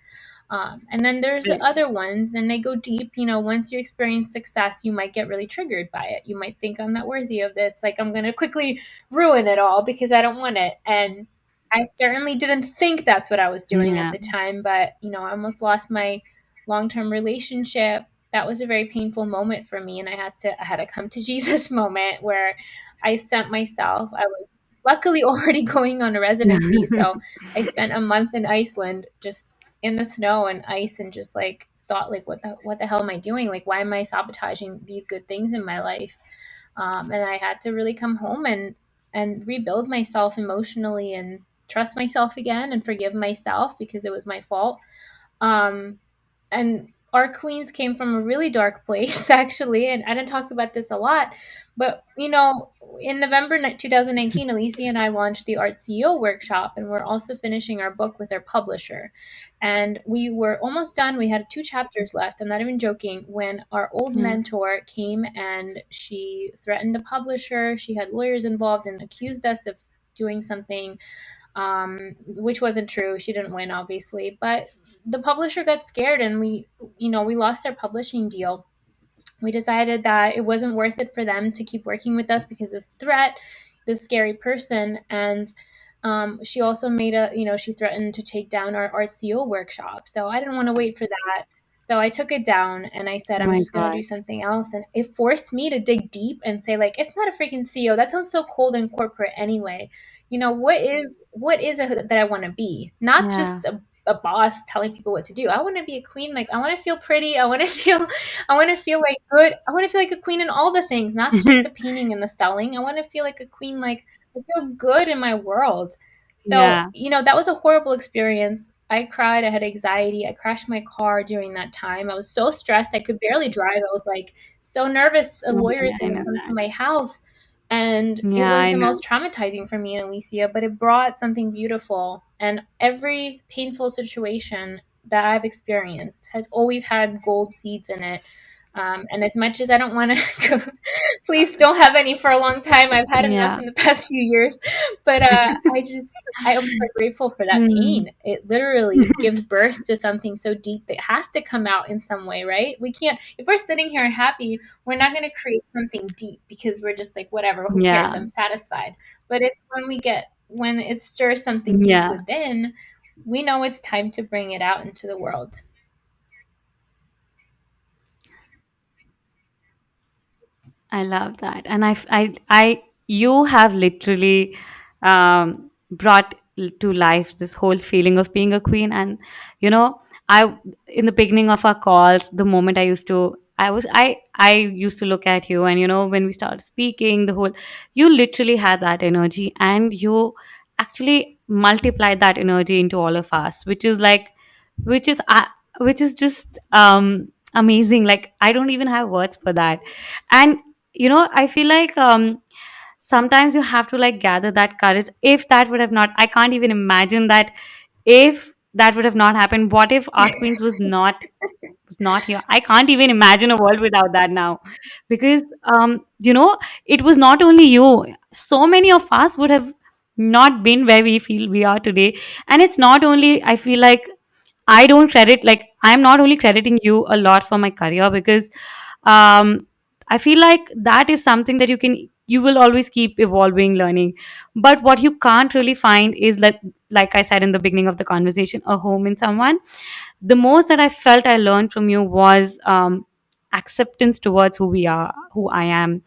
And then there's Right. other ones, and they go deep. Once you experience success, you might get really triggered by it. You might think, I'm not worthy of this. Like, I'm going to quickly ruin it all because I don't want it. And I certainly didn't think that's what I was doing at Yeah. the time, but, I almost lost my long term relationship. That was a very painful moment for me. And I had to come to Jesus moment where I sent myself. I was luckily already going on a residency. So I spent a month in Iceland just in the snow and ice and just like thought like what the hell am I doing? Like why am I sabotaging these good things in my life? And I had to really come home and rebuild myself emotionally and trust myself again and forgive myself because it was my fault. Um, and our queens came from a really dark place actually, and I didn't talk about this a lot, but in November 2019, Alicia and I launched the Art CEO workshop, and we're also finishing our book with our publisher, and we were almost done. We had 2 chapters left, I'm not even joking, when our old Yeah. mentor came and she threatened the publisher. She had lawyers involved and accused us of doing something, which wasn't true. She didn't win, obviously, but the publisher got scared, and we lost our publishing deal. We decided that it wasn't worth it for them to keep working with us because this threat, this scary person, and she also she threatened to take down our RCO workshop. So I didn't want to wait for that. So I took it down and I said, Oh I'm my just going to do gosh. something else. And it forced me to dig deep and say, like, it's not a freaking CEO. That sounds so cold and corporate anyway. What is it that I want to be? Not Yeah. just a boss telling people what to do. I want to be a queen. Like, I want to feel pretty. I want to feel like good. I want to feel like a queen in all the things, not just the painting and the selling. I want to feel like a queen, like I feel good in my world. So, Yeah. that was a horrible experience. I cried. I had anxiety. I crashed my car during that time. I was so stressed. I could barely drive. I was like so nervous a Oh, lawyer is I going to know come to that. my house. And it Yeah, was I the know. most traumatizing for me and Alicia, but it brought something beautiful. And every painful situation that I've experienced has always had gold seeds in it. And as much as I don't want to, please don't have any for a long time. I've had enough Yeah. in the past few years, but I am so grateful for that Hmm. pain. It literally gives birth to something so deep that has to come out in some way, right? We can't, if we're sitting here happy, we're not going to create something deep because we're just like, whatever, who cares? Yeah. I'm satisfied. But it's when it stirs something deep Yeah. within, we know it's time to bring it out into the world. I love that. And you have literally brought to life this whole feeling of being a queen. And, you know, in the beginning of our calls, the moment I used to look at you, and, when we started speaking, you literally had that energy, and you actually multiply that energy into all of us, which is like, which is which is just amazing. Like, I don't even have words for that. And I feel like sometimes you have to like gather that courage. If that would have not, I can't even imagine that. If that would have not happened, what if Art Queens was not here? I can't even imagine a world without that now. Because it was not only you. So many of us would have not been where we feel we are today. And it's not only, I feel like, I don't credit, like, I'm not only crediting you a lot for my career, because um I feel like that is something that you will always keep evolving, learning. But what you can't really find is, like I said in the beginning of the conversation, a home in someone. The most that I felt I learned from you was acceptance towards who we are, who I am.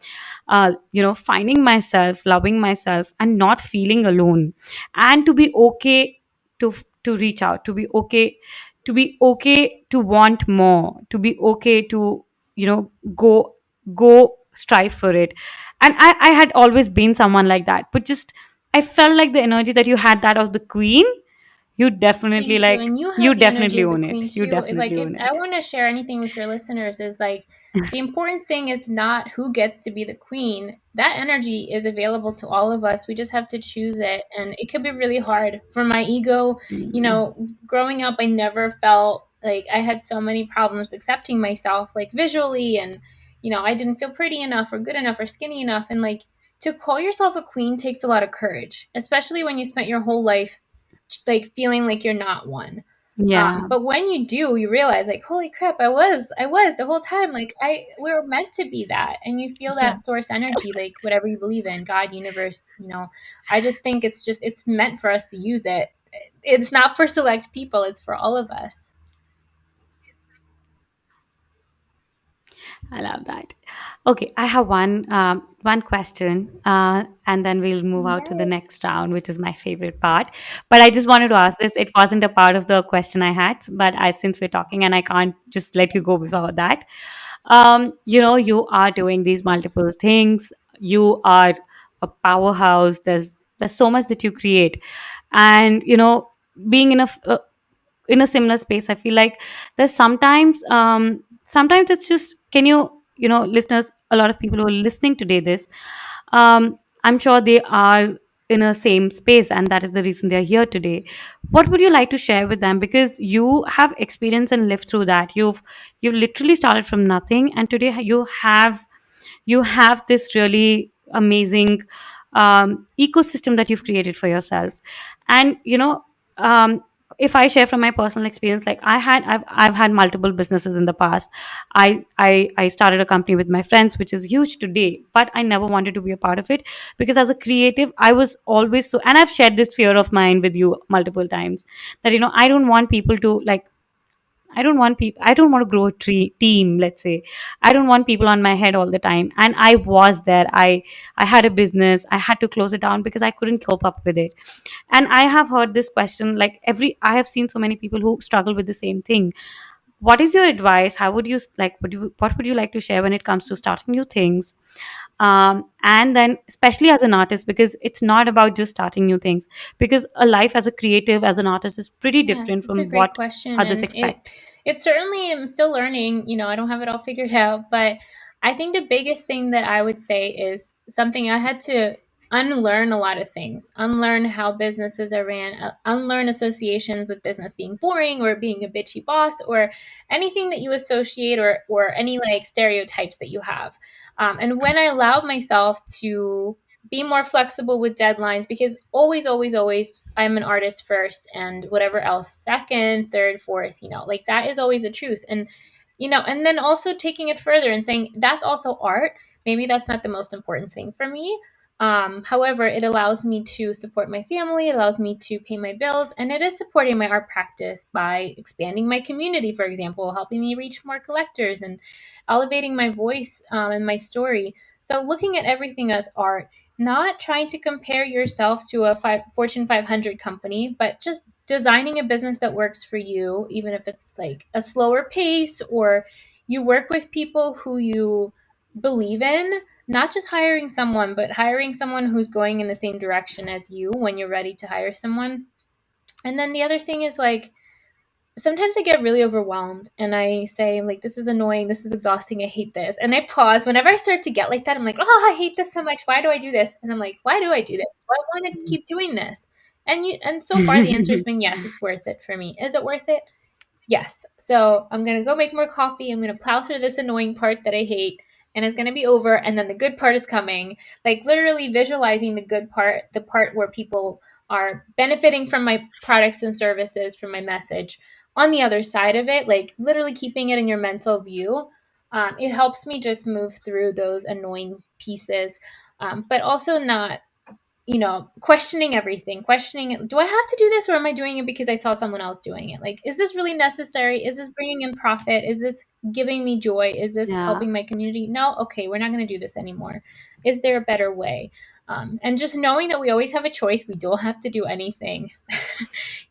Finding myself, loving myself, and not feeling alone, and to be okay to reach out, to be okay to want more, to be okay to go strive for it. And I had always been someone like that, but just I felt like the energy that you had, that of the queen. You definitely Thank you. like And you you have the energy definitely of the own queen it. You too. If definitely own I it. want to share anything with your listeners is like the important thing is not who gets to be the queen. That energy is available to all of us. We just have to choose it. And it could be really hard for my ego. Mm, Growing up I never felt like I had so many problems accepting myself like visually and I didn't feel pretty enough or good enough or skinny enough and like to call yourself a queen takes a lot of courage, especially when you spent your whole life like feeling like you're not one. yeah. But when you do, you realize like, holy crap, I was the whole time. Like we were meant to be that. And you feel Yeah. that source energy, like whatever you believe in, God, universe. I just think it's meant for us to use it. It's not for select people, it's for all of us. I love that. Okay, I have one question, and then we'll move out to the Yes. next round, which is my favorite part. But I just wanted to ask this. It wasn't a part of the question I had, but I since we're talking, and I can't just let you go before that. You are doing these multiple things. You are a powerhouse. There's so much that you create, and being in a similar space, I feel like there's sometimes it's just, can listeners, a lot of people who are listening today, this I'm sure they are in a same space, and that is the reason they're here today. What would you like to share with them, because you have experience and lived through that? You've literally started from nothing, and today you have this really amazing ecosystem that you've created for yourself. And um, if I share from my personal experience, like I've had multiple businesses in the past. I started a company with my friends, which is huge today, but I never wanted to be a part of it, because as a creative, I was always so, and I've shared this fear of mine with you multiple times, that I don't want people to like, I don't want to grow a team, let's say. I don't want people on my head all the time. And I was there. I had a business. I had to close it down because I couldn't cope up with it. And I have heard this question, like, I have seen so many people who struggle with the same thing. What is your advice? How would you like, what would you like to share when it comes to starting new things? And then especially as an artist, because it's not about just starting new things, because a life as a creative, as an artist, is pretty Yeah, different it's a from great what question, others and expect. it certainly am still learning. I don't have it all figured out, but I think the biggest thing that I would say is something I had to unlearn a lot of things, unlearn how businesses are ran, unlearn associations with business being boring or being a bitchy boss or anything that you associate or any like stereotypes that you have. And when I allowed myself to be more flexible with deadlines because always always I'm an artist first and whatever else second, third, fourth, like that is always the truth. And and then also taking it further and saying that's also art. Maybe that's not the most important thing for me. However, it allows me to support my family, it allows me to pay my bills, and it is supporting my art practice by expanding my community, for example, helping me reach more collectors and elevating my voice and my story. So looking at everything as art, not trying to compare yourself to a Fortune 500 company, but just designing a business that works for you, even if it's like a slower pace or you work with people who you believe in, not just hiring someone, but hiring someone who's going in the same direction as you when you're ready to hire someone. And then the other thing is like, sometimes I get really overwhelmed and I say, like, this is annoying, this is exhausting, I hate this. And I pause. Whenever I start to get like that, I'm like, oh, I hate this so much. Why do I do this? And I'm like, why do I do this? Do I want to keep doing this? And so far the answer has been yes, it's worth it for me. Is it worth it? Yes. So I'm going to go make more coffee. I'm going to plow through this annoying part that I hate, and it's going to be over. And then the good part is coming. Like literally visualizing the good part, the part where people are benefiting from my products and services, from my message. On the other side of it, like literally keeping it in your mental view, it helps me just move through those annoying pieces, but also not, questioning everything, questioning it. Do I have to do this, or am I doing it because I saw someone else doing it? Like, is this really necessary? Is this bringing in profit? Is this giving me joy? Is this Yeah. helping my community? No? Okay, we're not going to do this anymore. Is there a better way? And just knowing that we always have a choice, we don't have to do anything.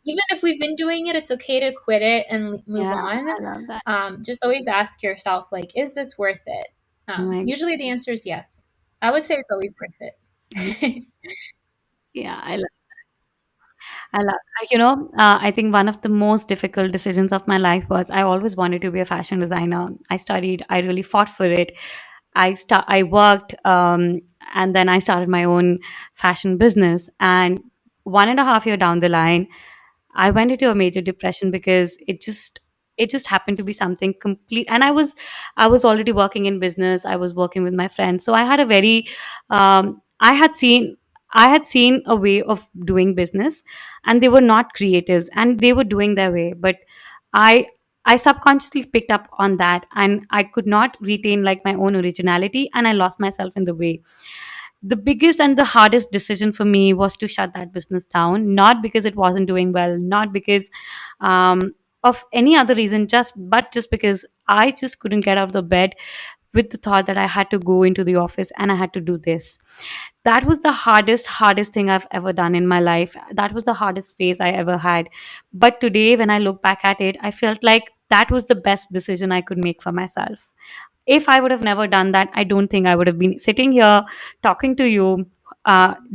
Even if we've been doing it, it's okay to quit it and move Yeah, on. I love that. Just always ask yourself, like, is this worth it? Oh my, Usually the answer is yes. I would say it's always worth it. yeah, I love, I think one of the most difficult decisions of my life was I always wanted to be a fashion designer. I studied, I really fought for it. I worked, and then I started my own fashion business. And 1.5 year down the line, I went into a major depression because it just happened to be something complete. And I was already working in business. I was working with my friends, so I had a very I had seen a way of doing business, and they were not creatives, and they were doing their way. But I I subconsciously picked up on that, and I could not retain like my own originality, and I lost myself in the way. The biggest and the hardest decision for me was to shut that business down, not because it wasn't doing well, not because of any other reason, just because I just couldn't get out of the bed with the thought that I had to go into the office and I had to do this. That was the hardest thing I've ever done in my life. That was the hardest phase I ever had. But today, when I look back at it, I felt like that was the best decision I could make for myself. If I would have never done that, I don't think I would have been sitting here talking to you,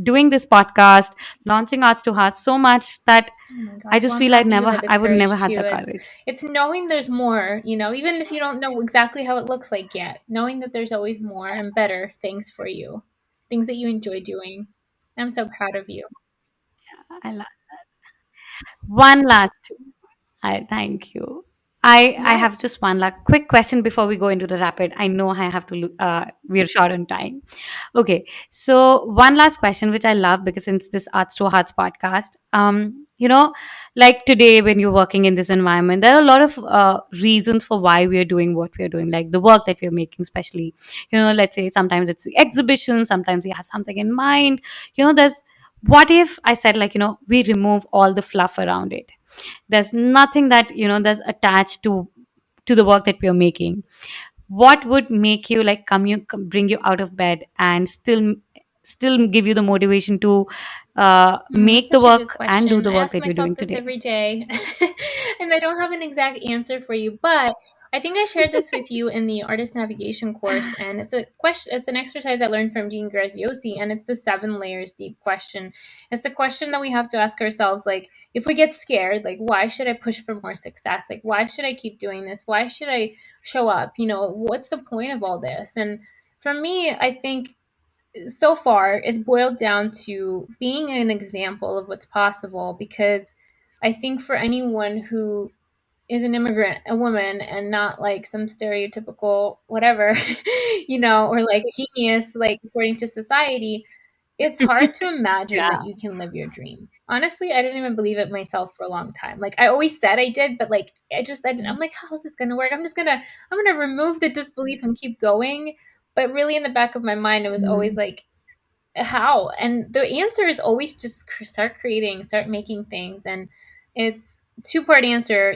doing this podcast, launching Arts to Hearts so much that Oh my I gosh. just Well, I'm feel happy you had the I would never courage had too. the It's courage. it's knowing there's more, even if you don't know exactly how it looks like yet. Knowing that there's always more and better things for you. Things that you enjoy doing. I'm so proud of you. I love one last. I thank you. I Yeah. have just one quick question before we go into the rapid. I know I have to. We're short on time. Okay, so one last question, which I love because since this Arts to Hearts podcast, like today when you're working in this environment, there are a lot of reasons for why we are doing what we are doing, like the work that we're making, especially, let's say sometimes it's the exhibition, sometimes we have something in mind. There's what if I said like, we remove all the fluff around it. There's nothing that, that's attached to the work that we are making. What would make you like bring you out of bed and still give you the motivation to That's make the such a good work and do question. the I work ask that you're myself doing this today? every day, and I don't have an exact answer for you, but I think I shared this with you in the artist navigation course, and it's a question. It's an exercise I learned from Jean Graziosi, and it's the 7 layers deep question. It's the question that we have to ask ourselves, like, if we get scared, like, why should I push for more success? Like, why should I keep doing this? Why should I show up? What's the point of all this? And for me, I think so far it's boiled down to being an example of what's possible, because I think for anyone who is an immigrant, a woman, and not like some stereotypical whatever, or like a genius, like according to society, it's hard to imagine Yeah. that you can live your dream. Honestly, I didn't even believe it myself for a long time. Like I always said I did, but like I didn't, I'm like, how's this gonna work? I'm gonna remove the disbelief and keep going. But really, in the back of my mind, it was always Mhm. like, how? And the answer is always just start creating, start making things. And it's two-part answer,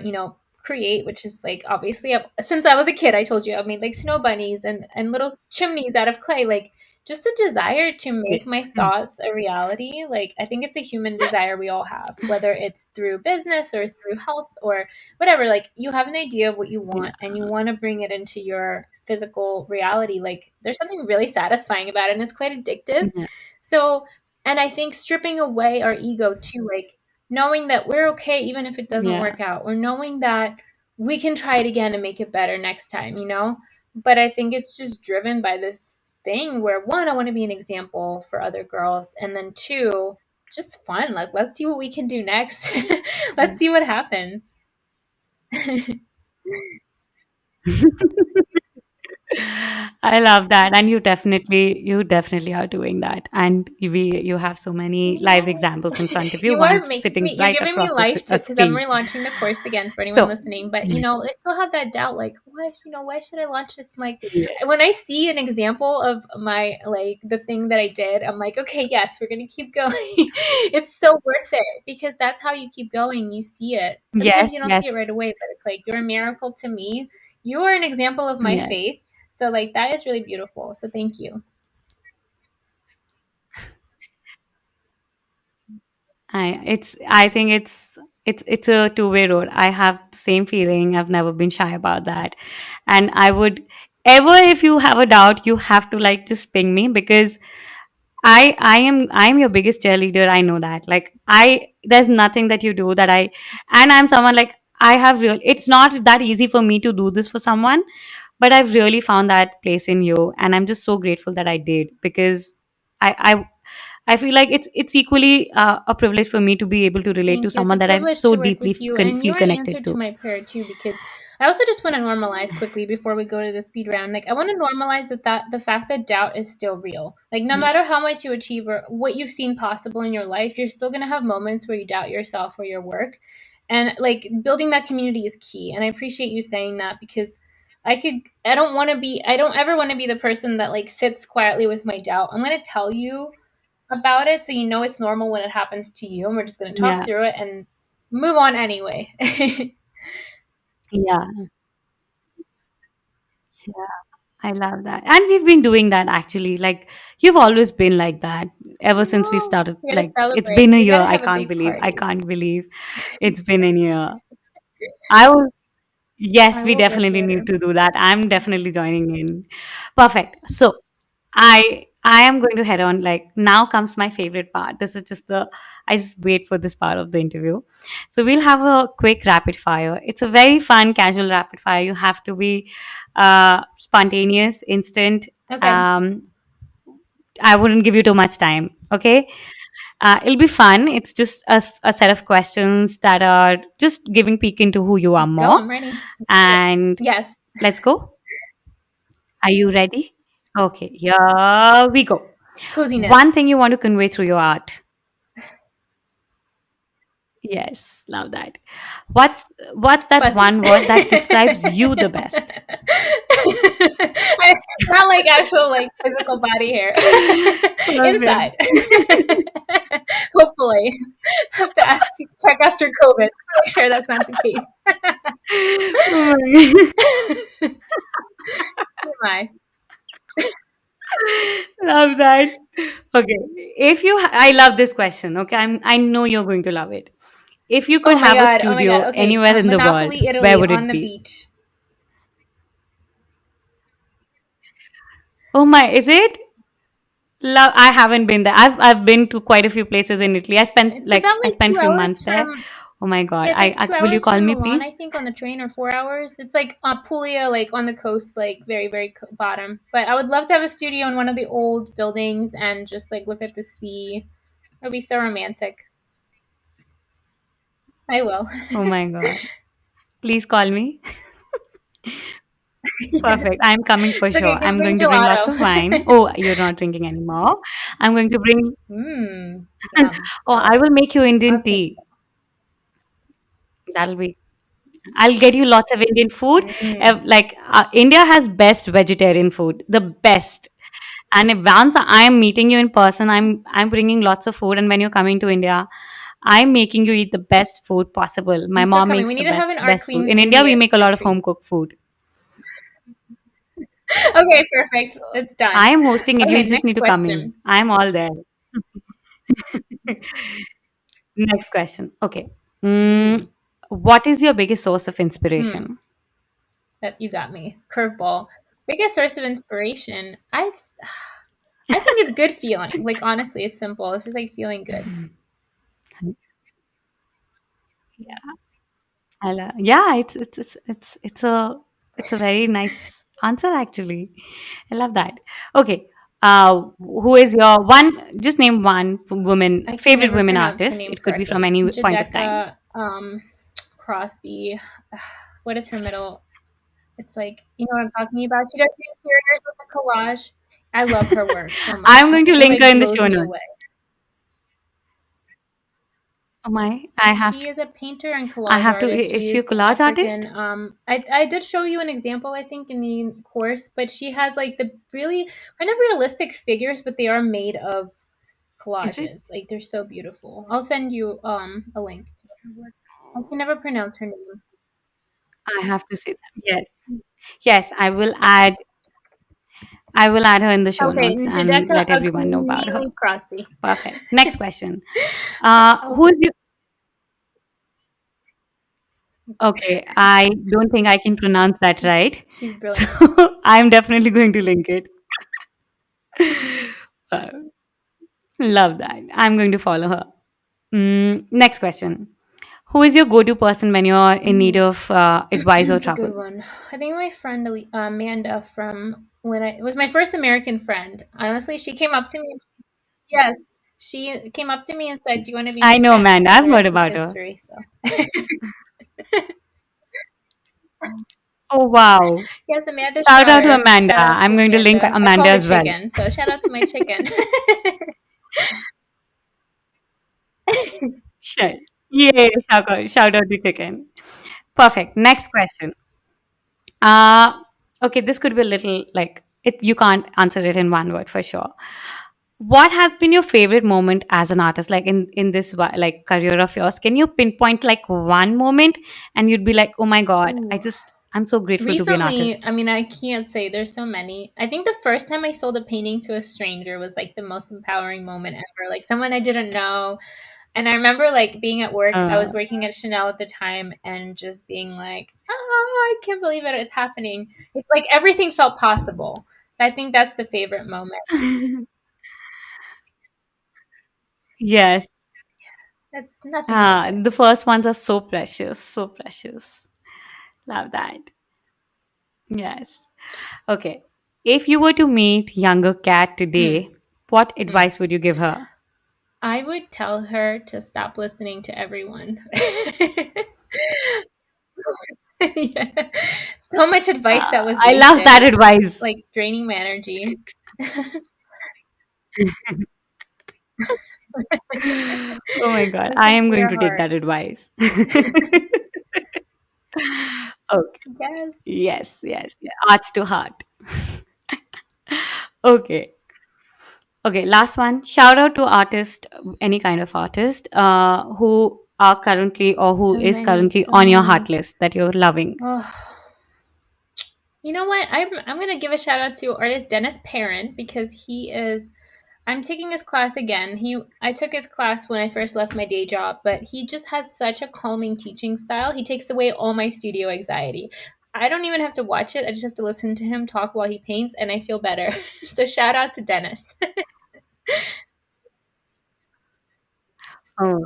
create, which is like obviously since I was a kid, I told you I've made like snow bunnies and little chimneys out of clay. Like just a desire to Yeah. make my thoughts a reality. Like, I think it's a human desire we all have, whether it's through business or through health or whatever. Like, you have an idea of what you Yeah. want and you want to bring it into your physical reality. Like, there's something really satisfying about it, and it's quite addictive. Yeah. So, and I think stripping away our ego too, like knowing that we're okay even if it doesn't Yeah. work out, or knowing that we can try it again and make it better next time, you know? But I think it's just driven by this thing where, one, I want to be an example for other girls, and then two, just fun. Like, let's see what we can do next. Let's see what happens. I love that, and you definitely are doing that, and you have so many live Yeah. examples in front of you, You are one making sitting me, you're right giving me across life a too, because I'm screen. relaunching the course again for anyone So, listening. But you know, I still have that doubt, like, why should I launch this? I'm like, yeah. when I see an example of my, like, the thing that I did, I'm like, okay, yes, we're gonna keep going. It's so worth it, because that's how you keep going. You see it. Yes, Sometimes you don't yes, see it right away, but it's like, you're a miracle to me. You are an example of my yes. faith. So, like, that is really beautiful. So thank you. I think it's a two-way road. I have the same feeling. I've never been shy about that. And I would ever, if you have a doubt, you have to like just ping me, because I'm your biggest cheerleader. I know that. Like, there's nothing that you do that and I'm someone like, I have real it's not that easy for me to do this for someone, but I've really found that place in you, and I'm just so grateful that I did, because I I feel like it's equally a privilege for me to be able to relate to Thank you. It's someone a that I privilege so to work deeply with you, and you feel are an answer connected to to. my prayer too. Because I also just want to normalize quickly before we go to the speed round. Like, I want to normalize that the fact that doubt is still real. Like, no Yeah. matter how much you achieve or what you've seen possible in your life, you're still gonna have moments where you doubt yourself or your work. And like, building that community is key. And I appreciate you saying that, because I don't ever want to be the person that like sits quietly with my doubt. I'm gonna tell you about it, so you know it's normal when it happens to you, and we're just going to talk Yeah. through it and move on anyway. Yeah. Yeah. I love that. And we've been doing that actually. Like, you've always been like that ever since we Oh, started. we got to Like, it's celebrate. been a We got year. to I have a can't big believe. I party. can't believe it's been a year. I was Yes, I we will get definitely there. need to do that. I'm definitely joining in. Perfect. So, I am going to head on. Like, now comes my favorite part. This is just the I just wait for this part of the interview. So we'll have a quick rapid fire. It's a very fun, casual rapid fire. You have to be spontaneous, instant. Okay. Um, I wouldn't give you too much time. Okay. It'll be fun. It's just a set of questions that are just giving peek into who you are Let's go. more. I'm ready. Let's do it. And Yes. let's go. Are you ready? Okay, here we go. One Coziness. thing you want to convey through your art. Yes, love that. What's that Fuzzy. one word that describes you the best? Not like actual, like, physical body hair. Perfect. Inside. Hopefully. Have to check after COVID. Make sure that's not the case. Oh my- My. love that. Okay, I love this question. Okay, I know you're going to love it. If you could Oh my have a god. Oh my god. studio Okay. anywhere in the world, Monopoly where Italy would on it the be? beach. Oh my, is it? Love. I haven't been there. I've been to quite a few places in Italy. It's about I like spent two few months hours there. from Oh my god. Yeah, it's like two Will you hours call from me, Milan, I please? think, on the train, or 4 hours. It's like Puglia, like on the coast, like very, very bottom. But I would love to have a studio in one of the old buildings and just like look at the sea. It would be so romantic. I will. Oh my god. Please call me. Perfect. I'm coming for sure. Okay, can I'm bring going to bring lots gelato. of wine. Oh, you're not drinking anymore. I'm going to bring Mmm, yum. Oh, I I will. will make you I'll Indian take tea. That'll be I'll get you lots of Indian food. it. Mm. India has best vegetarian food, the best. And if once I am meeting you in person, I'm bringing lots of food. And when you're coming to India, I'm making you eat the best food possible. My I'm so mom coming. makes We the need to have an Art best food. Queens In India, we India make a lot of home retreat. cooked food. Okay, perfect. It's done. I am hosting it. You Okay, just next need to come in. question. I am all there. Next question. Okay. What is your biggest source of Hmm, inspiration? that you got me. Curveball. Biggest source of inspiration. I think it's good feeling. Like honestly, it's simple. It's just like feeling good. Yeah, yeah. It's a very nice answer actually. I love that. Okay. Who is your one? Just name one woman I can favorite never women pronounce her artist. name It could be from correctly. any point of time. Jadeka Crosby. What is her middle? It's like, you know what I'm talking about? She does the interiors with the collage. I love her work so I'm much. going to It link her like in the blows show me away. notes. Oh my! I have She to. is a painter and I collage have to. artist. Is she a She's collage artist? African. I did show you an example, I think, in the course, but she has like the really kind of realistic figures, but they are made of Is it? collages. Like they're so beautiful. I'll send you a link to her work. I can never pronounce her name. I have to say that. Yes. Yes, I will add. I will add her in the show Okay, notes and Jadeka let everyone know about her. Akunili Crosby. Perfect. Next question. I'll Who send. is your? Okay, I don't think I can pronounce that right, She's so brilliant. I'm definitely going to link it. Uh, Love that. I'm going to follow her. Next question. Who is your go-to person when you're in need Mm. of advice or It's a trouble? good one. I think my friend Amanda from when I it was my first American friend. Honestly, she came up to me. And yes, she came up to me and said, "Do you want to be I my know, friend?" man. And I've the heard rest is about her. history. So Oh, wow. yes, Amanda Shout out to Schroeder. Amanda. Shout out to I'm going to link Amanda. I Amanda call her as well. Chicken, so shout out to my chicken. Sure. Yay, shout out to chicken. Perfect. Next question. Uh, okay, this could be a little like you can't answer it in one word for sure. What has been your favorite moment as an artist, like in this like career of yours? Can you pinpoint like one moment and you'd be like, oh my god, Ooh. I'm so grateful to be an Recently, artist. I mean, I can't say there's so many. I think the first time I sold a painting to a stranger was like the most empowering moment ever. Like someone I didn't know. And I remember like being at work, I was Uh, working at Chanel at the time and just being like, oh, I can't believe it. It's happening. It's like everything felt possible. I think that's the favorite moment. yes. That's nothing beats it. The first ones are so precious, so precious. Love that. Yes. Okay. If you were to meet younger Kat Hmm. today, what Hmm. advice would you give her? I would tell her to stop listening to everyone. Yeah. So much advice that was I love wasted. that It's just advice. like draining my energy. Oh my god, I Listen am to going your to take heart. that advice. Okay. Yes. Yes, yes, yeah. Arts to heart. Okay. Okay, last one. Shout out to artist, any kind of artist, who are currently or who So is many, currently so on your heart many. list that you're loving. Oh, you know what? I'm gonna give a shout out to artist Dennis Perrin because he is. I'm taking his class again. I took his class when I first left my day job, but he just has such a calming teaching style. He takes away all my studio anxiety. I don't even have to watch it. I just have to listen to him talk while he paints, and I feel better. So shout out to Dennis. Oh,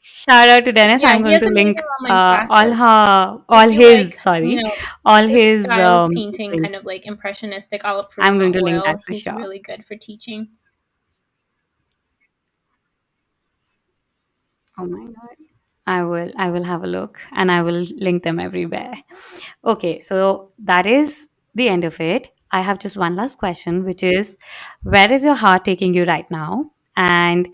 shout out to Dennis. Yeah, I'm he going has to amazing link online classes. all If you like, his sorry, all his his style of painting, kind of links. like impressionistic a la I'm Prima going to link that oil, for he's sure. really good for teaching. Oh my god. I will have a look and I will link them everywhere. Okay, so that is the end of it. I have just one last question, which is where is your heart taking you right now? And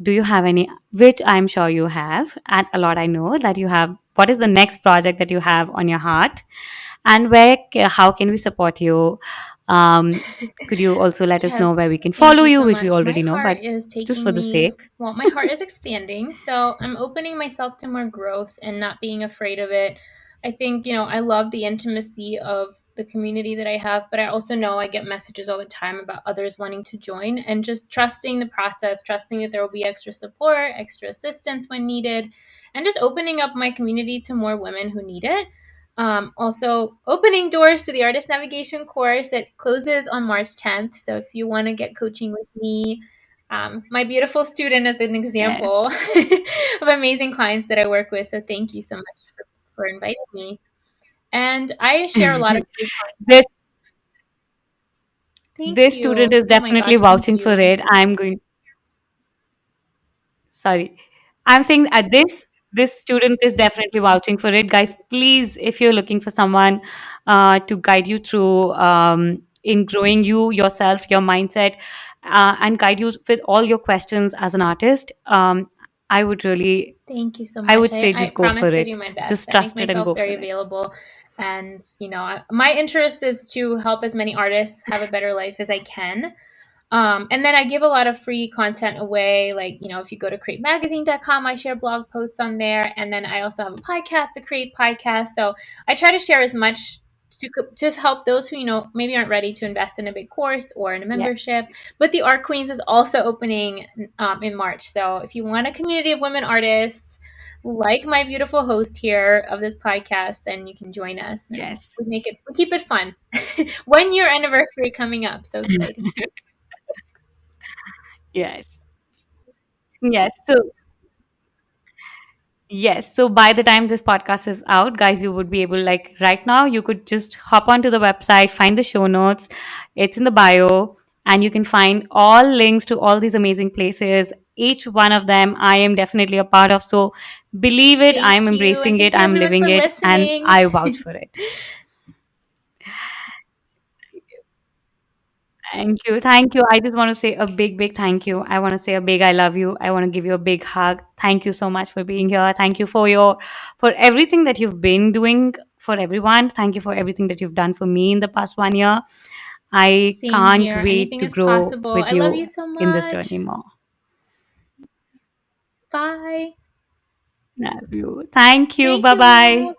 do you have any, which I'm sure you have, and a lot I know that you have. What is the next project that you have on your heart? And how can we support you? Um, could you also let us Yes, know where we can thank follow you you, so which we much. My already know, heart but is just taking for the me, sake? well, my heart is expanding. So I'm opening myself to more growth and not being afraid of it. I think, I love the intimacy of the community that I have, but I also know I get messages all the time about others wanting to join, and just trusting the process, trusting that there will be extra support, extra assistance when needed, and just opening up my community to more women who need it. Also, opening doors to the artist navigation course. It closes on March 10th. So if you want to get coaching with me, my beautiful student is an example Yes. of amazing clients that I work with. So thank you so much for inviting me. And I share a lot of free content. this Thank this student you. is Oh my definitely gosh, thank vouching for you. it. I'm going Sorry. I'm saying this student is definitely vouching for it. Guys, please, if you're looking for someone to guide you through in growing you yourself, your mindset, and guide you with all your questions as an artist, I would really, Thank you so I much. would I, say I just go for promise to do it. my best. Just I make trust it and myself go for very it. available. And, my interest is to help as many artists have a better life as I can. And then I give a lot of free content away. Like, if you go to createmagazine.com, I share blog posts on there. And then I also have a podcast, the Create Podcast. So I try to share as much to just help those who, maybe aren't ready to invest in a big course or in a Yes. membership. But the Art Queens is also opening in March. So if you want a community of women artists, like my beautiful host here of this podcast, then you can join us, and Yes. we keep it fun. 1 year anniversary coming up. So exciting. Yes. Yes. Yes. So by the time this podcast is out, guys, you would be able, like right now, you could just hop onto the website, find the show notes. It's in the bio, and you can find all links to all these amazing places. Each one of them, I am definitely a part of. So believe it, I'm Thank you. And embracing thank it, you I'm everyone living for it, and listening. I vouch for it. Thank you. Thank you. I just want to say a big, big thank you. I want to say a big I love you. I want to give you a big hug. Thank you so much for being here. Thank you for everything that you've been doing for everyone. Thank you for everything that you've done for me in the past 1 year. I Same can't here. wait Anything to is grow possible. with I love you you so in this much. journey more. Bye. Love you. Thank you. Thank Bye you, bye. love.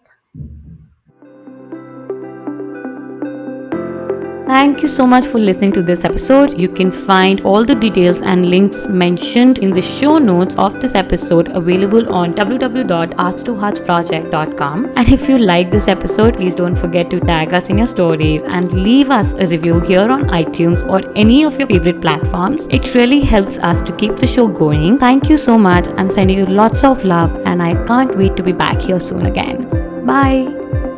Thank you so much for listening to this episode. You can find all the details and links mentioned in the show notes of this episode available on www.arts2heartsproject.com. And if you like this episode, please don't forget to tag us in your stories and leave us a review here on iTunes or any of your favorite platforms. It really helps us to keep the show going. Thank you so much. I'm sending you lots of love, and I can't wait to be back here soon again. Bye.